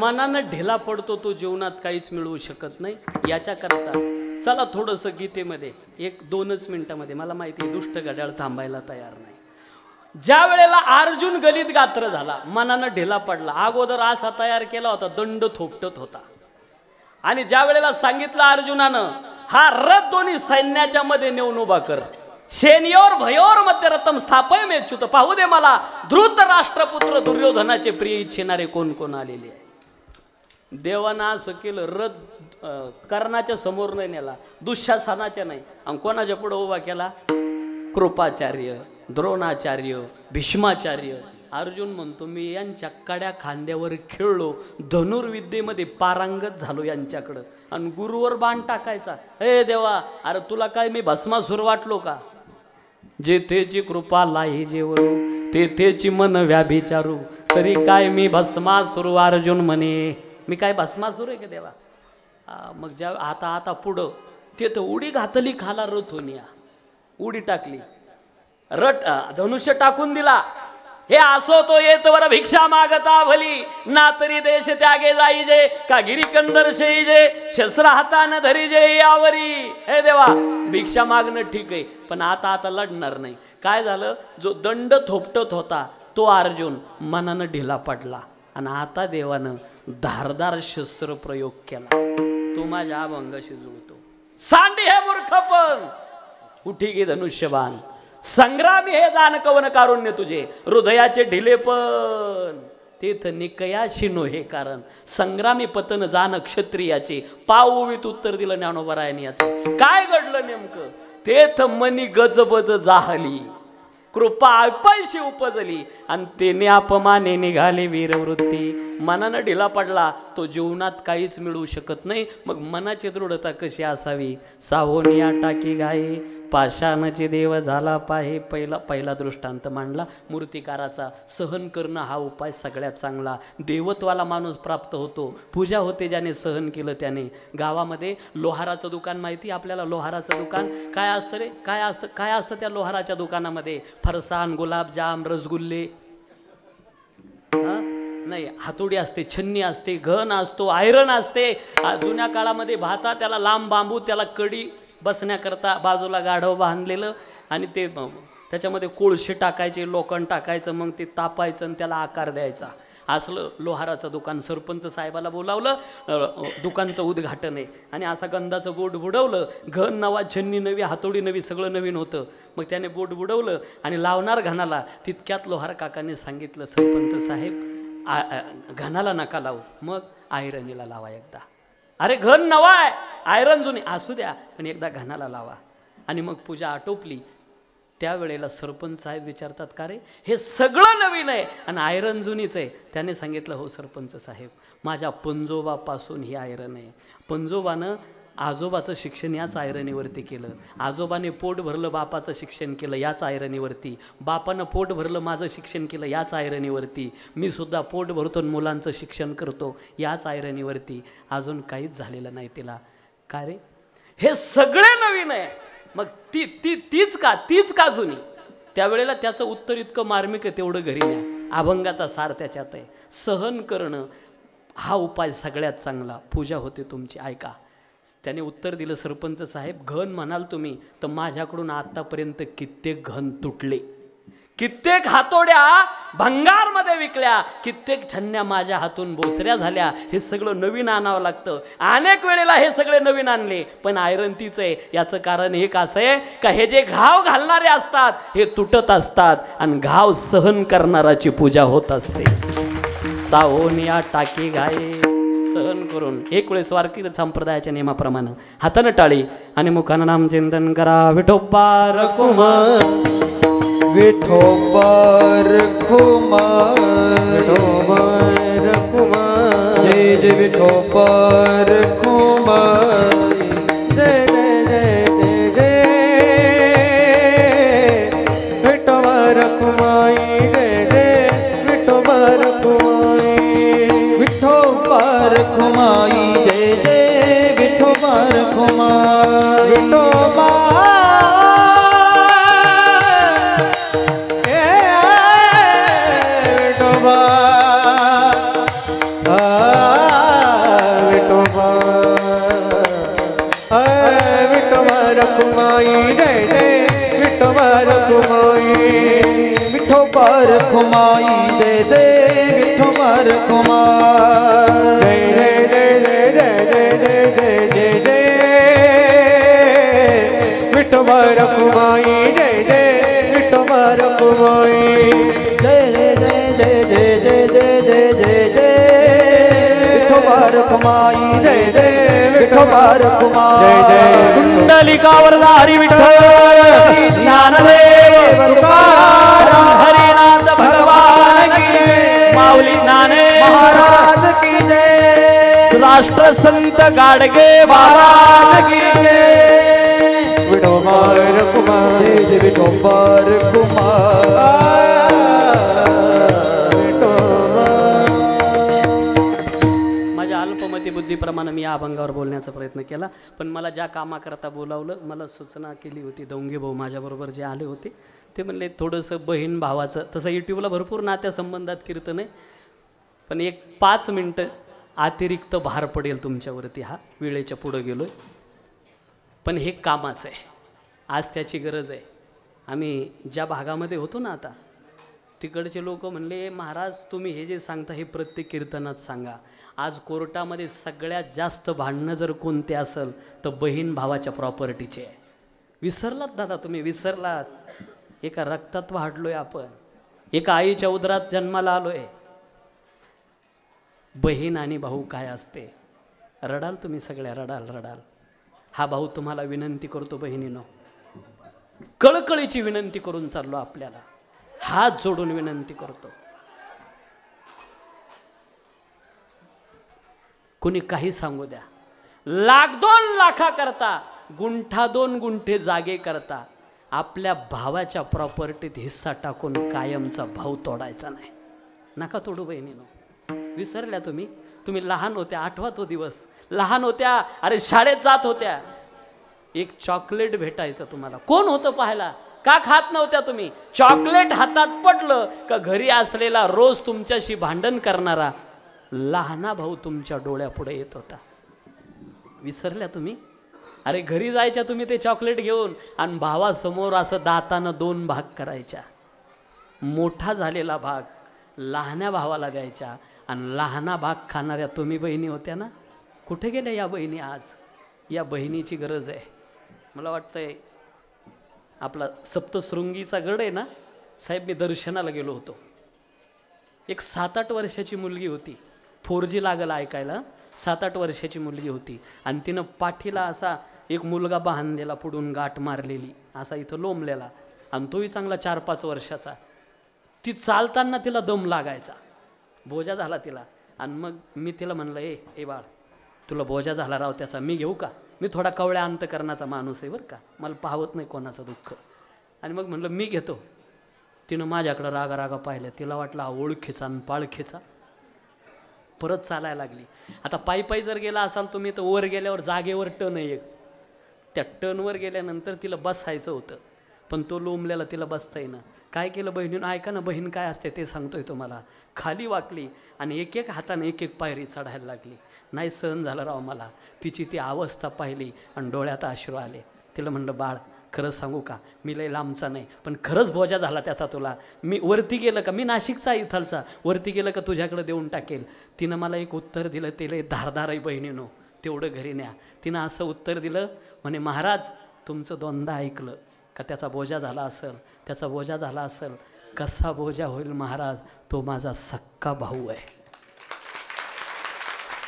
मन ढिला पडतो तो जीवनात काहीच मिळवू शकत नाही याच्या करता चला थोडस गीतेमध्ये एक 2च मिनिटामध्ये मला माहिती आहे दुष्ट घड्याळ थांबायला तयार नाही ज्या वेळेला अर्जुन गलित गात्र झाला मनानं ढिला पडला अगोदर असा तयार केला होता दंड थोपटत होता आणि ज्या वेळेला सांगितलं अर्जुनानं हा रथ दोन्ही सैन्याच्या मध्ये नेऊन उभा कर सेनियोर भयोर मध्ये रथम स्थापय मेच्युत पाहू दे मला धृत राष्ट्रपुत्र दुर्योधनाचे प्रिय इच्छिणारे कोण कोण आलेले आहे देवानं असं केलं रथ कर्णाच्या समोर नाही नेला दुःशासनाच्या नाही आणि कोणाच्या पुढे उभा केला कृपाचार्य द्रोणाचार्य भीष्माचार्य अर्जुन म्हणतो मी यांच्या कड्या खांद्यावर खेळलो धनुर्विद्येमध्ये पारंगत झालो यांच्याकडं आणि गुरुवर बाण टाकायचा हे देवा अरे तुला काय मी भस्मासूर वाटलो का जेथेची कृपा लाई जेवरू तेथेची मन व्याभिचारू तरी काय मी भस्मासूर अर्जुन म्हणे मी काय भस्मासूर आहे का देवा मग ज्या आता पुढं ते तर उडी घातली खाला रथोनिया उडी टाकली रट धनुष्य टाकून दिला हे असो तो येत वर भिक्षा मागता भली ना तरी देश त्यागे जाईजे का गिरी कंदर शेईजे शस्त्र हातानं धरीजे यावरी हे देवा भिक्षा मागणं ठीक आहे पण आता लढणार नाही काय झालं जो दंड थोपटत होता तो अर्जुन मनानं ढिला पडला आणि आता देवानं धारदार शस्त्र प्रयोग केला तो माझ्या अभंगाशी जुळतो सांडी हे मूर्खपण उठी गे धनुष्यबाण संग्रामी हे जाण कवन कारुण्य तुझे हृदयाचे ढिलेपण तेथ निकयाशी नो हे कारण संग्रामी पतन जाण क्षत्रियाचे पाऊवीत उत्तर दिलं ज्ञानोबरायांनी याचं काय घडलं नेमकं तेथ मनी गजबज जाहली कृपा अल्पायशी उपजली आणि तेने अपमाने निघाले वीरवृत्ती मनानं ढिला पडला तो जीवनात काहीच मिळवू शकत नाही मग मनाची दृढता कशी असावी सावनिया टाकी गाये पाषाणाचे देव झाला पाहे. पहिला दृष्टांत मांडला मूर्तिकाराचा. सहन करणं हा उपाय सगळ्यात चांगला. देवत्वाला माणूस प्राप्त होतो. पूजा होते ज्याने सहन केलं त्याने. गावामध्ये लोहाराचं दुकान माहिती आपल्याला? लोहाराचं दुकान काय असतं रे? काय असतं त्या लोहाराच्या दुकानामध्ये? फरसाण, गुलाबजाम, रसगुल्ले, नाही, हातोडी असते, छन्नी असते, घन असतो, आयरन असते. जुन्या काळामध्ये भाता त्याला लांब बांबू, त्याला कडी बसण्याकरता बाजूला गाढव बांधलेलं, आणि ते त्याच्यामध्ये कोळशे टाकायचे, लोखंड टाकायचं, मग ते तापायचं आणि त्याला आकार द्यायचा. असलं लोहाराचं दुकान. सरपंच साहेबाला बोलावलं, दुकानचं उद्घाटन आहे, आणि असा गंधाचं बोट बुडवलं. घन नवा, छन्नी नवी, हातोडी नवी, सगळं नवीन होतं. मग त्याने बोट बुडवलं आणि लावणार घाणाला. तितक्यात लोहार काकाने सांगितलं, सरपंच साहेब घनाला नका लावू, मग आयरनीला लावा एकदा. अरे घन नवा आहे, आयरन जुनी, असू द्या, पण एकदा घनाला लावा. आणि मग पूजा आटोपली. त्यावेळेला सरपंच साहेब विचारतात, का रे हे सगळं नवीन आहे आणि आयरन जुनीच आहे? त्याने सांगितलं, हो सरपंच साहेब, माझ्या पंजोबापासून ही आयरन आहे. पंजोबानं आजोबाचं शिक्षण याच आयरनीवरती केलं. आजोबाने पोट भरलं, बापाचं शिक्षण केलं याच आयरनीवरती. बापानं पोट भरलं, माझं शिक्षण केलं याच आयरनीवरती. मी सुद्धा पोट भरतो, मुलांचं शिक्षण करतो याच आयरनीवरती. अजून काहीच झालेलं नाही तिला. का रे? हे सगळे नवीन आहे, मग तीच का जुनी? त्यावेळेला त्याचं उत्तर इतकं मार्मिक आहे, तेवढं घरी न्या. अभंगाचा सार त्याच्यात आहे. सहन करणं हा उपाय सगळ्यात चांगला. पूजा होते तुमची, ऐका. त्याने उत्तर दिलं, सरपंच साहेब, घन म्हणाल तुम्ही तर माझ्याकडून आतापर्यंत कित्येक घन तुटले, कित्येक हातोड्या भंगारमध्ये विकल्या, कित्येक छन्न्या माझ्या हातून बोचऱ्या झाल्या. हे सगळं नवीन आणावं लागतं. अनेक वेळेला हे सगळे नवीन आणले, पण आयरन तीच आहे. याचं कारण एक असं आहे का हे जे घाव घालणारे असतात हे तुटत असतात, आणि घाव सहन करणाराची पूजा होत असते. सावनिया टाकी घाये सहन करून. एक वेळेस वारकरी संप्रदायाच्या नियमाप्रमाणे हातानं टाळी आणि मुखानं नाम चिंतन करा. विठोबा रखुमा, विठोबा रखुमा, विठोबा रखुमा, जय जय विठोबा रखुमा, जय जय जय जय जय विठोबा रखुमाई, जय जय विठोबा रखुमाई, विठोबा रखुमाई, जय जय विठोबा रखुमाई, विठोबा विठोबा रखुमाई, जय जय विठोबा रखुमाई, जय जय जय जय जय जय जय विठोबा रखुमाई, जय जय विठोबा रखुमाई, जय जय जय जय जय जय जय जय जय विठोबा रखुमाई, जय जय विठोबा रखुमाई, जय जय कुंडलिकावरधारी विठ्ठल ज्ञानदेव तुकाराम हरिनाथ भगवान की जय. माऊली ज्ञानेश्वर महाराज की जय. राष्ट्र संत गाडगे महाराज की जय. विठोबा रखुमाई, जय विठोबा रखुमाई. बुद्धीप्रमाणे मी या अभंगावर बोलण्याचा प्रयत्न केला, पण मला ज्या कामाकरता बोलावलं, मला सूचना केली होती दौंगे भाऊ माझ्याबरोबर जे आले होते, ते म्हणले थोडंसं बहीण भावाचं, तसं यूट्यूबला भरपूर नात्यासंबंधात कीर्तन आहे, पण एक 5 मिनटं अतिरिक्त भार पडेल तुमच्यावरती. हा वेळेच्या पुढं गेलो आहे, पण हे कामाचं आहे, आज त्याची गरज आहे. आम्ही ज्या भागामध्ये होतो ना आता, तिकडचे लोक म्हणले, महाराज तुम्ही हे जे सांगता हे प्रत्येक कीर्तनात सांगा. आज कोर्टामध्ये सगळ्यात जास्त भांडणं जर कोणते असेल तर बहीण भावाच्या प्रॉपर्टीचे. विसरलात दादा, तुम्ही विसरलात. एका रक्तात वाढलोय आपण, एका आईच्या उदरात जन्माला आलोय. बहीण आणि भाऊ काय असते, रडाल तुम्ही सगळ्या, रडाल. हा भाऊ तुम्हाला विनंती करतो बहिणीनो, कळकळीची विनंती करून चाललो, आपल्याला हात जोडून विनंती करतो. कुणी काही सांगू द्या, 1,00,000-2 लाखा करता गुंठा 2 गुंठे जागे करता आपल्या भावाच्या प्रॉपर्टीत हिस्सा टाकून कायमचा भाव तोडायचा नाही. नका तोडू बहिणीनो. विसरल्या तुम्ही? तुम्ही लहान होत्या, आठवा तो दिवस. लहान होत्या, अरे शाळेत जात होत्या, एक चॉकलेट भेटायचं तुम्हाला. कोण होतं पाहायला? का खात नव्हत्या तुम्ही? चॉकलेट हातात पडलं का घरी असलेला रोज तुमच्याशी भांडण करणारा लहाना भाऊ तुमच्या डोळ्यापुढे येत होता. विसरल्या तुम्ही? अरे घरी जायच्या तुम्ही ते चॉकलेट घेऊन आणि भावासमोर असं दातानं 2 भाग करायच्या. मोठा झालेला भाग लहान्या भावाला द्यायच्या आणि लहाना भाग खाणाऱ्या तुम्ही बहिणी होत्या ना. कुठे गेल्या या बहिणी आज? या बहिणीची गरज आहे. मला वाटतंय आपला सप्तशृंगीचा गड आहे ना साहेब, मी दर्शनाला गेलो होतो. एक 7-8 वर्षाची मुलगी होती. 4G लागलं ऐकायला. 7-8 वर्षाची मुलगी होती आणि तिनं पाठीला असा एक मुलगा बांधलेला, पुढून गाठ मारलेली, असा इथं लोंबलेला, आणि तोही चांगला 4-5 वर्षाचा. ती चालताना तिला दम लागायचा, बोजा झाला तिला. आणि मग मी तिला म्हणलं, ए बाळ, तुला बोजा झाला राव त्याचा, मी घेऊ का? मी थोडा कवळ्या अंतकरणाचा माणूस आहे बरं का, मला पाहत नाही कोणाचं दुःख. आणि मग म्हणलं मी घेतो. तिनं माझ्याकडं रागा पाहिलं. तिला वाटलं ओळखीचा आणि पाळखीचा. परत चालायला लागली. आता पायी जर गेला असाल तुम्ही तर वर गेल्यावर जागेवर टन आहे एक, त्या टनवर गेल्यानंतर तिला बसायचं होतं, पण तो लोंबलेला तिला बसता येईना. काय केलं बहिणीनं? ऐका ना, बहीण काय असते ते सांगतोय तुम्हाला. खाली वाकली आणि एक हाताने एक पायरी चढायला लागली. नाही सहन झालं राव मला. तिची ती अवस्था पाहिली आणि डोळ्यात अश्रू आले. तिला म्हणलं, बाळ खरंच सांगू का, मी लय लांबचा नाही, पण खरंच बोजा झाला त्याचा तुला. मी वरती गेलं का, मी नाशिकचा इथलचा, वरती गेलं का तुझ्याकडे देऊन टाकेल. तिनं मला एक उत्तर दिलं, ते लय धारदार आहे बहिणीनो, तेवढं घरी न्या. तिनं असं उत्तर दिलं, म्हणे महाराज तुमचं 2दा ऐकलं का त्याचा बोजा झाला असेल, त्याचा बोजा झाला असेल. कसा बोजा होईल महाराज, तो माझा सक्का भाऊ आहे.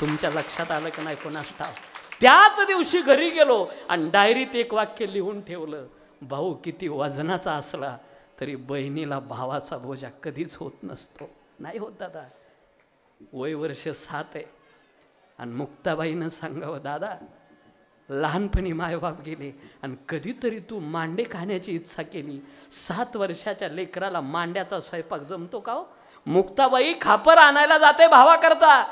तुमच्या लक्षात आलं का नाही कोणास ठाव. त्याच दिवशी घरी गेलो आणि डायरीत एक वाक्य लिहून ठेवलं, भाऊ किती वजनाचा असला तरी बहिणीला भावाचा बोजा कधीच होत नसतो. नाही होत दादा. वय वर्ष 7 आहे आणि मुक्ताबाईनं सांगावं, दादा लहानपणी मायबाप गेले आणि कधीतरी तू मांडे खाण्याची इच्छा केली. 7 वर्षाच्या लेकराला मांड्याचा स्वयंपाक जमतो का हो? मुक्ताबाई खापर आणायला जाते भावाकरता,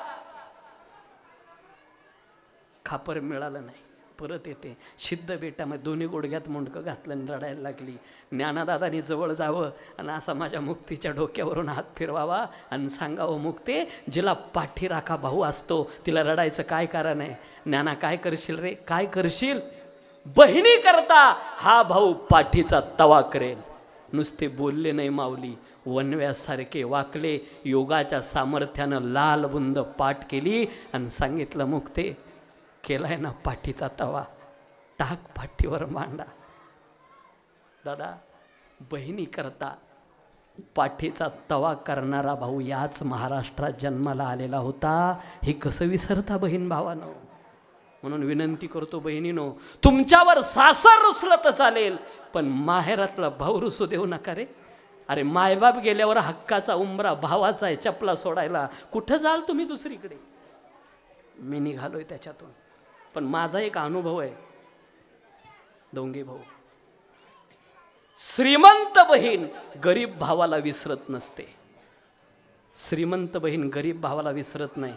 खापर मिळालं नाही, परत येते. सिद्ध बेटामध्ये दोन्ही गुडघ्यात मुंडकं घातलं आणि रडायला लागली. ज्ञानादादानी जवळ जावं आणि असा माझ्या मुक्तीच्या डोक्यावरून हात फिरवावा आणि सांगावं, मुक्ते जिला पाठीराखा भाऊ असतो तिला रडायचं काय कारण आहे? ज्ञाना काय करशील रे, काय करशील? बहिणी करता हा भाऊ पाठीचा तवा करेल. नुसते बोलले नाही माऊली, वनव्यासारखे वाकले. योगाच्या सामर्थ्यानं लाल बुंद पाठ केली आणि सांगितलं, मुक्ते केलाय ना पाठीचा तवा, टाक पाठीवर मांडा. दादा बहिणी करता पाठीचा तवा करणारा भाऊ याच महाराष्ट्रात जन्माला आलेला होता. हे कसं विसरता बहीण भावानं? म्हणून विनंती करतो बहिणीनो, तुमच्यावर सासर रुसलं तर चालेल, पण माहेरातला भाऊ रुसू देऊ नका रे. अरे मायबाप गेल्यावर हक्काचा उंबरा भावाचा आहे, चपला सोडायला कुठं जाल तुम्ही दुसरीकडे? मी निघालोय त्याच्यातून. पण माझा एक अनुभव आहे, दोंगे भाऊ, श्रीमंत बहीण गरीब भावाला विसरत नसते. श्रीमंत बहीण गरीब भावाला विसरत नाही.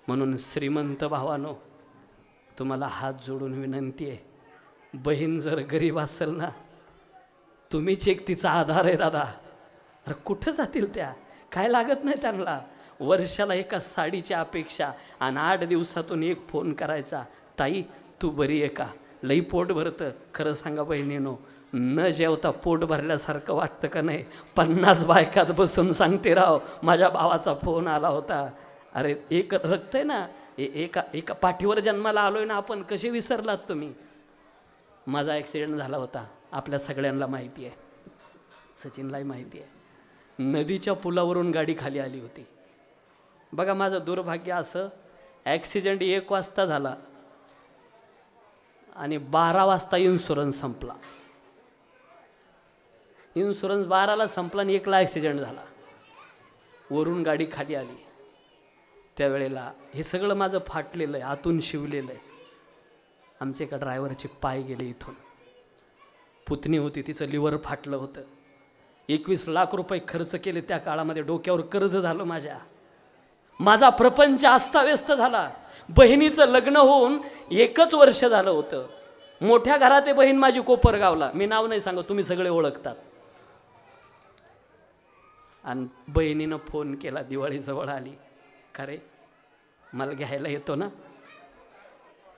म्हणून श्रीमंत भावानो, तुम्हाला हात जोडून विनंती आहे, बहीण जर गरीब असेल ना, तुम्हीच एक तिचा आधार आहे दादा. अरे कुठं जातील त्या? काय लागत नाही त्यांना. वर्षाला एका साडीची अपेक्षा आणि 8 दिवसातून एक फोन करायचा, ताई तू बरी आहे का? लई पोट भरतं. खरं सांगा बहिणीनो, न जेवता पोट भरल्यासारखं वाटतं का नाही? 50 बायकात बसून सांगते राव, माझ्या भावाचा फोन आला होता. अरे एक रक्त आहे ना, एका पाठीवर जन्माला आलोय ना आपण. कसे विसरलात तुम्ही? माझा ॲक्सिडेंट झाला होता, आपल्या सगळ्यांना माहिती आहे, सचिनलाही माहिती आहे. नदीच्या पुलावरून गाडी खाली आली होती. बघा माझं दुर्भाग्य असं, ॲक्सिडेंट 1 वाजता झाला आणि 12 वाजता इन्शुरन्स संपला. इन्शुरन्स 12ला संपला आणि 1ला ॲक्सिडेंट झाला. वरून गाडी खाली आली. त्यावेळेला हे सगळं माझं फाटलेलं आहे, आतून शिवलेलं आहे. आमच्या एका ड्रायव्हरचे पाय गेले इथून. पुतणी होती, तिचं लिव्हर फाटलं होतं. 21 लाख रुपये खर्च केले त्या काळामध्ये. डोक्यावर कर्ज झालं माझा प्रपंच अस्ताव्यस्त झाला. बहिणीचं लग्न होऊन 1च वर्ष झालं होतं. मोठ्या घरात आहे बहीण माझी कोपरगावला, मी नाव नाही सांगत, तुम्ही सगळे ओळखतात. आणि बहिणीनं फोन केला, दिवाळी जवळ आली, का रे मला घ्यायला येतो ना.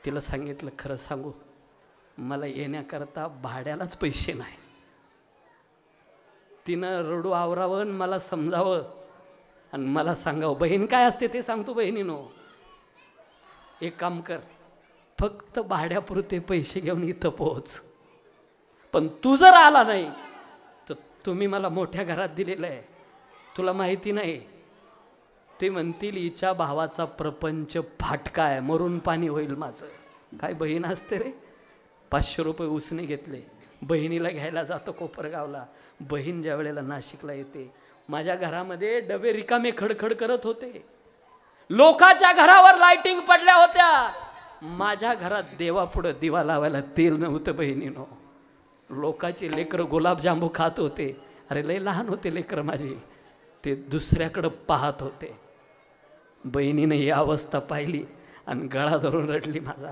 तिला सांगितलं खरं सांगू मला येण्याकरता भाड्यालाच पैसे नाही. तिनं रडू आवरावं, मला समजावं आणि मला सांगावं बहीण काय असते ते सांगतो. बहिणीनो एक काम कर, फक्त भाड्यापुरते पैसे घेऊन इथं पोहोच, पण तू जर आला नाही तर तुम्ही मला मोठ्या घरात दिलेलं आहे, तुला माहिती नाही. ते म्हणतील हिच्या भावाचा प्रपंच फाटका आहे, मरून पाणी होईल माझं. काय बहीण असते रे. 500 रुपये उसने घेतले, बहिणीला घ्यायला जातो कोपरगावला. बहीण ज्या वेळेला नाशिकला येते, माझ्या घरामध्ये डबे रिकामे खडखड करत होते. लोकांच्या घरावर लाइटिंग पडल्या होत्या, माझ्या घरात देवापुढं दिवा लावायला तेल नव्हतं. बहिणीनो लोकांची लेकरं गुलाबजांबू खात होते. अरे लय लहान होते लेकरं माझी, ते दुसऱ्याकडं पाहत होते. बहिणीने ही अवस्था पाहिली आणि गळा धरून रडली माझा.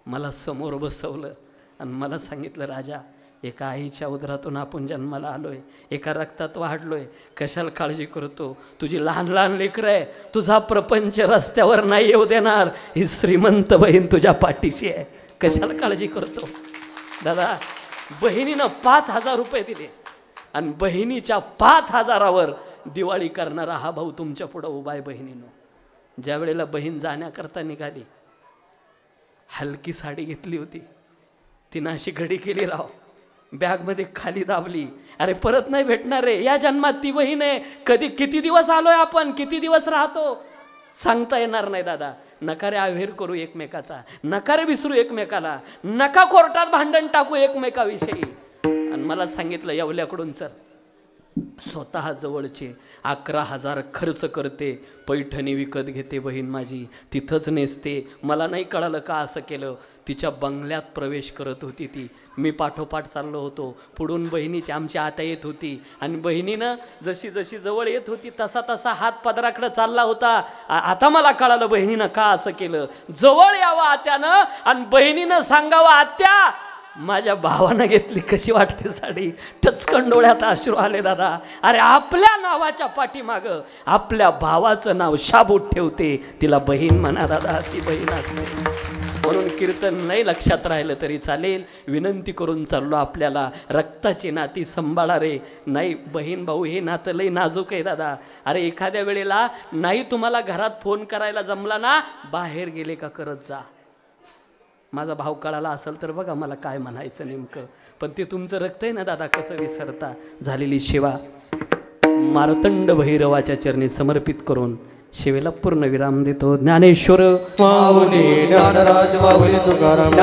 मला समोर बसवलं आणि मला सांगितलं, राजा एका आईच्या उदरातून आपण जन्माला आलोय, एका रक्तात वाढलोय, कशाला काळजी करतो. तुझी लहान लहान लेकरं आहे, तुझा प्रपंच रस्त्यावर नाही येऊ देणार. ही श्रीमंत बहीण तुझ्या पाठीशी आहे, कशाला काळजी करतो. दादा बहिणीनं 5,000 रुपये दिले आणि बहिणीच्या 5,000वर दिवाळी करणारा हा भाऊ तुमच्या पुढं उभा आहे. बहिणीनं ज्या वेळेला बहीण जाण्याकरता निघाली, हलकी साडी घेतली होती, तिनं अशी घडी केली, राव बॅगमध्ये खाली दाबली. अरे परत नाही भेटणार रे, या जन्मात ती बहीण आहे. कधी किती दिवस आलोय आपण, किती दिवस राहतो सांगता येणार नाही. दादा नका रे अवेर करू एकमेकाचा, नका रे विसरू एकमेकाला, नका कोर्टात भांडण टाकू एकमेकाविषयी. आणि मला सांगितलं येवल्याकडून चल, स्वतः जवळचे 11,000 खर्च करते, पैठणी विकत घेते बहीण माझी, तिथंच नेसते. मला नाही कळालं का असं केलं. तिच्या बंगल्यात प्रवेश करत होती ती, मी पाठोपाठ चाललो होतो. पुढून बहिणीची आमची आत्या येत होती आणि बहिणीनं जशी जशी जवळ येत होती तसा तसा हात पदराकडे चालला होता. आता मला कळालं बहिणीनं का असं केलं. जवळ यावं आत्यानं आणि बहिणीनं सांगावं, आत्या माझ्या भावानं घेतली, कशी वाटते साडी. टचकन डोळ्यात अश्रू आले. दादा अरे आपल्या नावाच्या पाठीमाग आपल्या भावाचं नाव शाबूत ठेवते, तिला बहीण म्हणा दादा, ती बहीण असते. म्हणून कीर्तन नाही लक्षात राहिलं तरी चालेल, विनंती करून चाललो आपल्याला, रक्ताची नाती सांभाळा रे. नाही बहीण भाऊ हे नातं लई नाजूक आहे दादा. अरे एखाद्या वेळेला नाही तुम्हाला घरात फोन करायला जमला ना, बाहेर गेले का करत जा. माझा भाव कळाला असेल तर बघा मला काय म्हणायचं नेमकं, पण ते तुमचं रक्त आहे ना दादा, कसं विसरता. झालेली सेवा मार्तंड भैरवाच्या चरणी समर्पित करून सेवेला पूर्ण विराम देतो. ज्ञानेश्वर माऊली, ज्ञानराज माऊली तुकाराम.